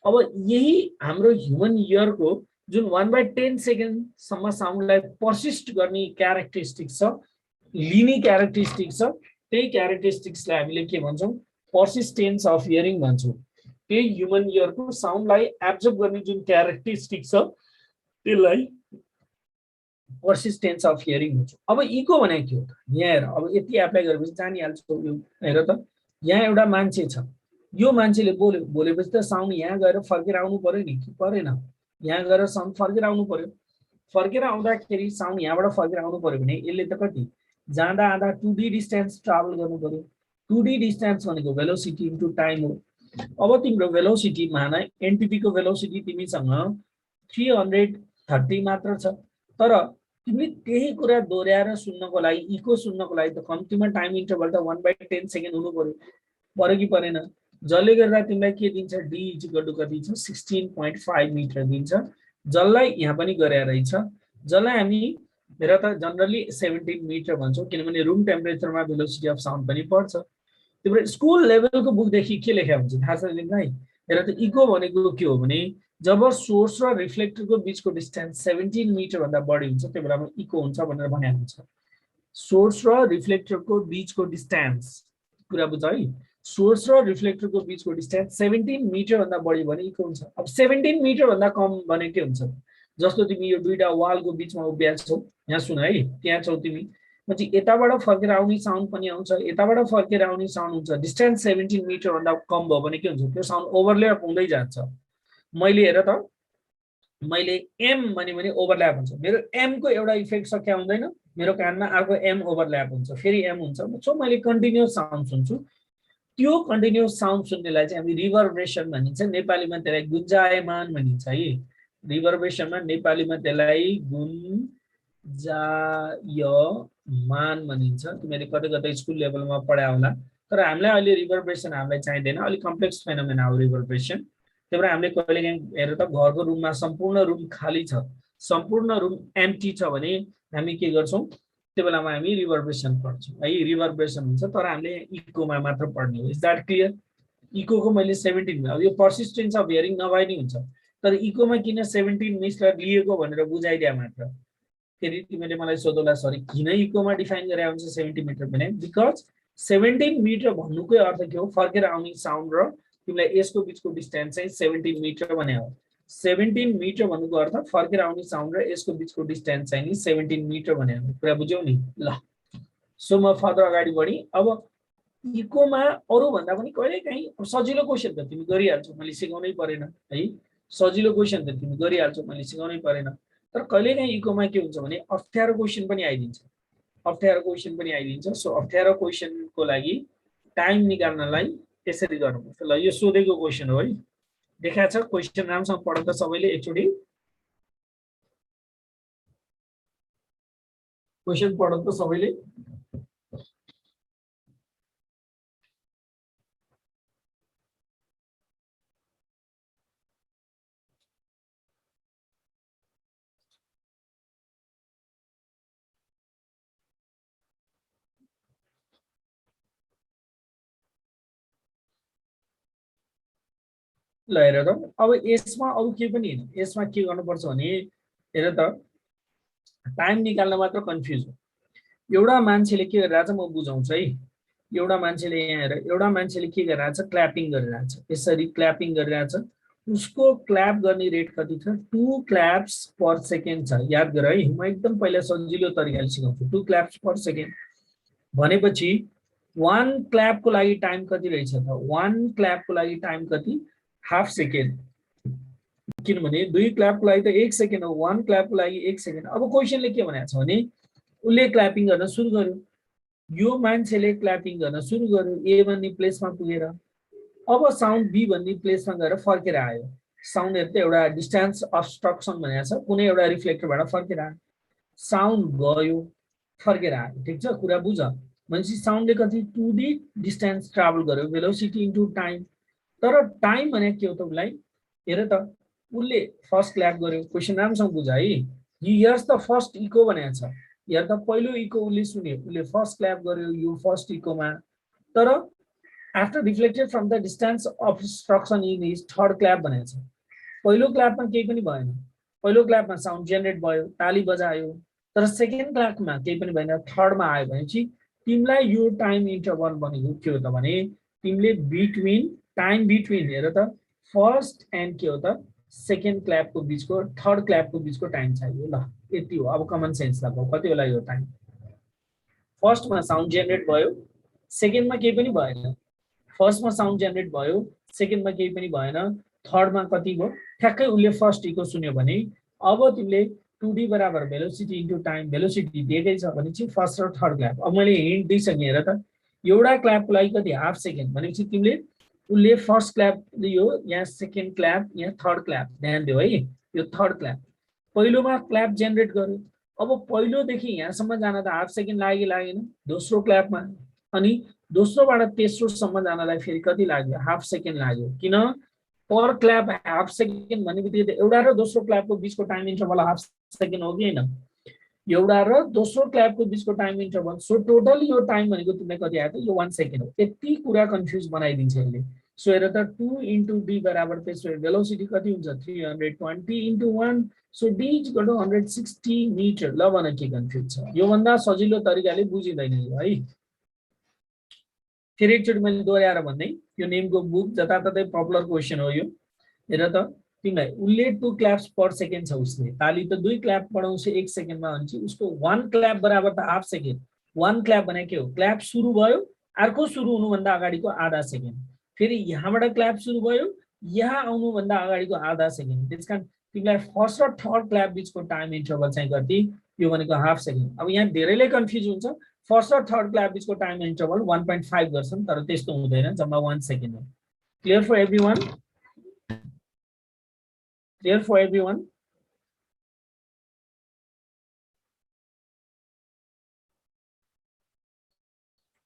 अब यही हाम्रो ह्युमन इयरको जुन 1/10 सेकेन्डसम्म साउन्डलाई पर्सिस्ट गर्ने क्यारेक्टरिस्टिक छ, लिने क्यारेक्टरिस्टिक छ, त्यही क्यारेक्टरिस्टिक्सलाई हामीले के भन्छौँ? पर्सिस्टेन्स अफ हियरिङ भन्छौँ। त्यही ह्युमन इयरको साउन्डलाई एब्जर्भ गर्ने जुन क्यारेक्टरिस्टिक छ त्यसलाई पर्सिस्टेन्स अफ हियरिङ हुन्छ। अब इको भने के हो त? यहाँ हेर, अब यति एप्लाई गरेपछि जानिहाल्छौ। यो हेर त, यहाँ एउटा मान्छे छ, यो मान्छेले बोलेपछि त साउन्ड यहाँ गएर फर्केर आउनु पर्यो नि, कि परेन? यहाँ गएर साउन्ड फर्केर आउनु पर्यो। फर्केर आउँदाखेरि साउन्ड यहाँबाट फर्केर आउनु पर्यो भने यसले त कति जाँदा आँदा 2D डिस्टेन्स ट्राभल गर्नु पर्यो। 2D डिस्टेन्स भनेको भेलोसिटी इन्टु टाइम हो। अब तिम्रो भेलोसिटी मान एनटीपी को भेलोसिटी तिमीसँग 330 मात्र छ, तर तिमीले त्यही कुरा दोहोऱ्याएर सुन्नको लागि, इको सुन्नको लागि त कम्तीमा टाइम इन्टरभल त 1/10 सेकेन्ड हुनु पर्यो कि परेन? जसले गर्दा तिमीलाई के दिन्छ? डी इज इक्वल टु कति छ? 16.5 मिटर दिन्छ। जसलाई यहाँ पनि गरे रहेछ, जसलाई हामी हेर त जनरली 17 मिटर भन्छौँ किनभने रुम टेम्परेचरमा भेलोसिटी अफ साउन्ड पनि पढ्छ। तिम्रो स्कुल लेभलको बुकदेखि के लेखा हुन्छ थाहा छ तिमीलाई? हेर त इको भनेको के हो भने जब सोर्स र रिफ्लेक्टरको बीचको डिस्टेन्स 17 मिटर भन्दा बढी हुन्छ त्यो बेलामा इको हुन्छ भनेर भनेको हुन्छ। सोर्स र रिफ्लेक्टरको बीचको डिस्टेन्स कुरा बुझ है, सोर्स र रिफ्लेक्टरको बीचको डिस्टेन्स 17 मिटर भन्दा बढी भने इको हुन्छ। अब 17 मिटर भन्दा कम भने के हुन्छ? जस्तो तिमी यो दुईटा वालको बीचमा उभिया छौ, यहाँ सुन है, त्यहाँ छौ तिमी, पछि यताबाट फर्केर आउने साउन्ड पनि आउँछ, यताबाट फर्केर आउने साउन्ड हुन्छ। डिस्टेन्स 17 मिटर भन्दा कम भयो भने के हुन्छ? त्यो साउन्ड ओभरल्याप हुँदै जान्छ। मैले हेर त मैले एम भने ओभरल्याप हुन्छ। मेरो एम को एउटा इफेक्ट सक्या हुँदैन, मेरो कानमा अर्को एम ओभरल्याप हुन्छ, फेरि एम हुन्छ। सो मैले कन्टिन्युअस साउन्ड सुन्छु। त्यो कन्टिन्युअस साउन्ड सुन्नेलाई चाहिँ हामी रिभर्बरेसन भनिन्छ, नेपालीमा त्यसलाई गुन्जायमान भनिन्छ है। रिभर्बरेसनमा नेपालीमा त्यसलाई गुन्जायमान भनिन्छ। तिमीले कतै कतै स्कुल लेभलमा पढायो होला, तर हामीलाई अहिले रिभर्बरेसन हामीलाई चाहिँदैन, अलिक कम्प्लेक्स फेनोमेना हो रिभर्बरेसन। त्यही भएर हामीले कहिलेकाहीँ हेर त घरको रुममा सम्पूर्ण रुम खाली छ, सम्पूर्ण रुम एम्प्टी छ भने हामी के गर्छौँ? त्यो बेलामा हामी रिभर्बरेसन पढ्छौँ है, रिभर्बरेसन हुन्छ। तर हामीले इकोमा मात्र पढ्ने हो। Is that clear? इकोको मैले 17, अब यो पर्सिस्टेन्स अफ हियरिङ नभए नि हुन्छ, तर इकोमा किन 17 मिटर लिएको भनेर बुझाइदिया मात्र। फेरि तिमीले मलाई सोधौला सरी किन इकोमा डिफाइन गरे हुन्छ 70 मिटर भने? बिकज 17 मिटर भन्नुकै अर्थ के हो? फर्केर आउने साउन्ड र तिमीलाई यसको बीचको डिस्टेन्स चाहिँ 17 मिटर भने हो। 17 मिटर भन्नुको अर्थ फर्केर आउने साउन्ड र यसको बीचको डिस्टेन्स चाहिँ नि 17 मिटर भने हो। कुरा बुझ्यौ नि? ल, सो म फर्दर अगाडि बढी। अब इकोमा अरू भन्दा पनि कहिलेकाहीँ सजिलो क्वेसन त तिमी गरिहाल्छौ, मैले सिकाउनै परेन है। सजिलो क्वेसन त तिमी गरिहाल्छौ, मैले सिकाउनै परेन। तर कहिलेकाहीँ इकोमा के हुन्छ भने अप्ठ्यारो क्वेसन पनि आइदिन्छ, अप्ठ्यारो क्वेसन पनि आइदिन्छ। सो अप्ठ्यारो क्वेसनको लागि टाइम निकाल्नलाई त्यसरी गर्नुपर्छ। ल, यो सोधेको क्वेसन हो है, देखाएको छ क्वेसन, राम्रोसँग पढ्नु त सबैले एकचोटि। क्वेसन पढ्नु त सबैले। ल हेर त, अब यसमा अरू केही पनि होइन। यसमा के गर्नुपर्छ भने हेर त, टाइम निकाल्न मात्र कन्फ्युज हो। एउटा मान्छेले के गरिरहेछ म बुझाउँछु है। एउटा मान्छेले यहाँ हेर, एउटा मान्छेले के गरिरहेछ? क्ल्यापिङ गरिरहेछ, यसरी क्ल्यापिङ गरिरहेछ। उसको क्ल्याप गर्ने रेट कति छ? 2 क्ल्याप्स पर सेकेन्ड छ। याद गर है, म एकदम पहिला सजिलो तरिकाले सिकाउँछु। 2 क्ल्याप्स पर सेकेन्ड भनेपछि 1 क्ल्यापको लागि टाइम कति रहेछ त? 1 क्ल्यापको लागि टाइम कति? Half second. किनभने 2 क्ल्यापको लागि त 1 सेकेन्ड हो, 1 क्ल्यापको लागि 1 सेकेन्ड। अब क्वेसनले के भनेको छ भने उसले क्ल्यापिङ गर्न सुरु गर्यो, यो मान्छेले क्ल्यापिङ गर्न सुरु गर्यो ए भन्ने प्लेसमा पुगेर। अब साउन्ड बी भन्ने प्लेसमा गएर फर्केर आयो। साउन्ड हेर्दा एउटा डिस्टेन्स अब्स्ट्रक्सन भनेको छ, कुनै एउटा रिफ्लेक्टरबाट फर्केर आयो। साउन्ड गयो, फर्केर आयो। ठिक छ, कुरा बुझ। भनेपछि साउन्डले कति? 2D डिस्टेन्स ट्राभल गर्यो, भेलोसिटी इन्टु टाइम। तर टाइम भने के हो त उसलाई? हेर त, उसले फर्स्ट क्ल्याप गर्यो। क्वेसन राम्रोसँग बुझ है। हियर्स द फर्स्ट इको भनेको छ। हेर त, पहिलो इको उसले सुन्यो, उसले फर्स्ट क्ल्याप गर्यो यो फर्स्ट इकोमा। तर after reflected from the distance obstruction in his third clap भनेको छ। पहिलो क्ल्यापमा केही पनि भएन, पहिलो क्ल्यापमा साउन्ड जेनेरेट भयो, ताली बजायो। तर सेकेन्ड क्ल्यापमा केही पनि भएन, थर्डमा आयो भनेपछि तिमीलाई यो टाइम इन्टरभल भनेको के हो त भने तिमीले बिट्विन टाइम बिट्विन हेर त फर्स्ट एन्ड के हो त सेकेन्ड क्ल्यापको बीचको, थर्ड क्ल्यापको बीचको टाइम चाहियो। ल, यति हो। अब कमन सेन्स लगाऊ, कति होला यो टाइम? फर्स्टमा साउन्ड जेनेरेट भयो, सेकेन्डमा केही पनि भएन। फर्स्टमा साउन्ड जेनेरेट भयो, सेकेन्डमा केही पनि भएन, थर्डमा कति भयो? ठ्याक्कै उसले फर्स्ट इको सुन्यो भने अब तिमीले 2D बराबर भेलोसिटी इन्टु टाइम, भेलोसिटी दिएकै छ भनेपछि फर्स्ट र थर्ड क्ल्याप। अब मैले हिन्ट दिइसकेँ हेर त, एउटा क्ल्यापको लागि कति? हाफ सेकेन्ड भनेपछि तिमीले उसले फर्स्ट क्ल्याप दियो, यहाँ सेकेन्ड क्ल्याप, यहाँ थर्ड क्ल्याप। ध्यान दियो है, यो थर्ड क्ल्याप। पहिलोमा क्ल्याप जेनेरेट गर्यो, अब पहिलोदेखि यहाँसम्म जान त हाफ सेकेन्ड लाग्यो लागेन? दोस्रो क्ल्यापमा, अनि दोस्रोबाट तेस्रोसम्म जानलाई फेरि कति लाग्यो? हाफ सेकेन्ड लाग्यो। किन? पर क्ल्याप हाफ सेकेन्ड भन्ने बित्तिकै एउटा र दोस्रो क्ल्यापको बीचको टाइम इन्टरभल हाफ सेकेन्ड हो कि होइन? एउटा र दोस्रो क्ल्यापको बिचको टाइम इन्टरभल। सो टोटल यो टाइम भनेको तिमीलाई कति आयो त यो 1 सेकेन्ड हो। यति कुरा कन्फ्युज बनाइदिन्छ यसले। सो हेर त 2 इन्टु डी बराबर त्यसो भेलोसिटी कति हुन्छ 320 into 1। So D is equal to 160 metre. ल भन के कन्फ्युज छ? योभन्दा सजिलो तरिकाले बुझिँदैन यो है। फेरि एकचोटि मैले दोहोऱ्याएर भन्दै, यो नेमको बुक जताततै पपुलर क्वेसन हो यो। हेर त तिमीलाई उसले 2 क्ल्याप्स पर सेकेन्ड छ, उसले ताली त 2 क्ल्याप पढाउँछ 1 सेकेन्डमा भने उसको 1 क्ल्याप बराबर त हाफ सेकेन्ड। 1 क्ल्याप भने के हो? क्ल्याप सुरु भयो, अर्को सुरु हुनुभन्दा अगाडिको आधा सेकेन्ड, फेरि यहाँबाट क्ल्याप सुरु भयो, यहाँ आउनुभन्दा अगाडिको आधा सेकेन्ड। त्यसकारण तिमीलाई फर्स्ट र थर्ड क्ल्याप बिचको टाइम इन्टरभल चाहिँ कति? यो भनेको हाफ सेकेन्ड। अब यहाँ धेरैले कन्फ्युज हुन्छ, फर्स्ट र थर्ड क्ल्याप बिचको टाइम इन्टरभल 1.5 गर्छन्, तर त्यस्तो हुँदैन, जम्मा 1 सेकेन्ड हो। Clear for everyone? Clear for everyone?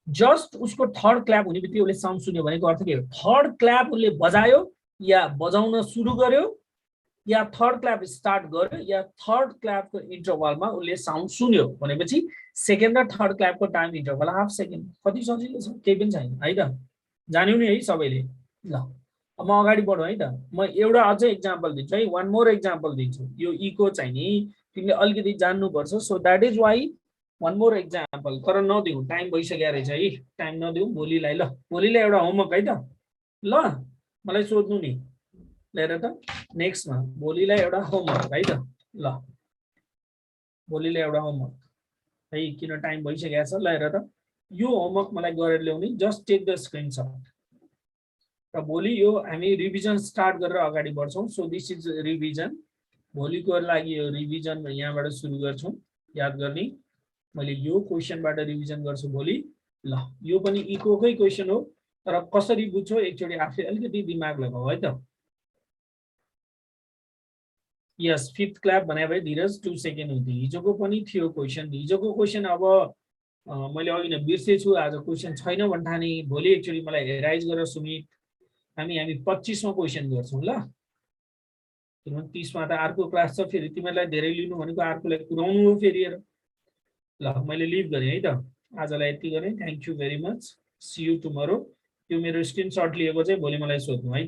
Just उसको थर्ड क्ल्याप हुने बित्तिकै उसले साउन्ड सुन्यो भनेको अर्थ के हो? थर्ड क्ल्याप उसले बजायो या बजाउन सुरु गर्यो, या थर्ड क्ल्याप स्टार्ट गर्यो, या थर्ड क्ल्यापको इन्टरभलमा उसले साउन्ड सुन्यो भनेपछि सेकेन्ड र थर्ड क्ल्यापको टाइम इन्टरभल हाफ सेकेन्ड। कति सजिलो छ, केही पनि छैन है त। जान्यौ नि है सबैले। ल अब म अगाडि बढौँ है त। म एउटा अझै एक्जाम्पल दिन्छु है, वान मोर एक्जाम्पल दिन्छु। यो इको चाहिँ नि तिमीले अलिकति जान्नुपर्छ। So that is why one more example. तर नदिउँ, टाइम भइसक्यो रहेछ है, टाइम नदिउँ भोलिलाई। ल भोलिलाई एउटा होमवर्क है त। ल मलाई सोध्नु नि, लिएर त नेक्स्टमा भोलिलाई एउटा होमवर्क है त। ल भोलिलाई एउटा होमवर्क है, किन टाइम भइसकेको छ। ल हेर त यो होमवर्क मलाई गरेर ल्याउने, जस्ट टेक द स्क्रिनसट। र भोलि यो हामी रिभिजन स्टार्ट गरेर अगाडि बढ्छौँ। So this is revision. भोलिको लागि यो रिभिजन यहाँबाट सुरु गर्छौँ याद गर्ने। मैले यो क्वेसनबाट रिभिजन गर्छु भोलि। ल यो पनि इकोकै क्वेसन हो, तर कसरी बुझ्छौ एकचोटि आफै अलिकति दिमाग लगाऊ है त। यस, फिफ्थ क्ल्याप भने भए धीरज 2 सेकेन्ड हुन्थ्यो। हिजोको पनि थियो क्वेसन। हिजोको क्वेसन अब मैले अघि नै बिर्सेछु, आज क्वेसन छैन भन्ठाने। भोलि एकचोटि मलाई हेराइज गरेर सुमित, हामी 25 मा क्वेसन गर्छौँ ल। किनभने 30 मा त अर्को क्लास छ, फेरि तिमीलाई धेरै लिनु भनेको अर्कोलाई पुर्याउनु हो फेरि। हेर ल मैले लिभ गरेँ है त, आजलाई यति गरेँ। Thank you very much, see you tomorrow. त्यो मेरो स्क्रिनसट लिएको चाहिँ भोलि मलाई सोध्नु है।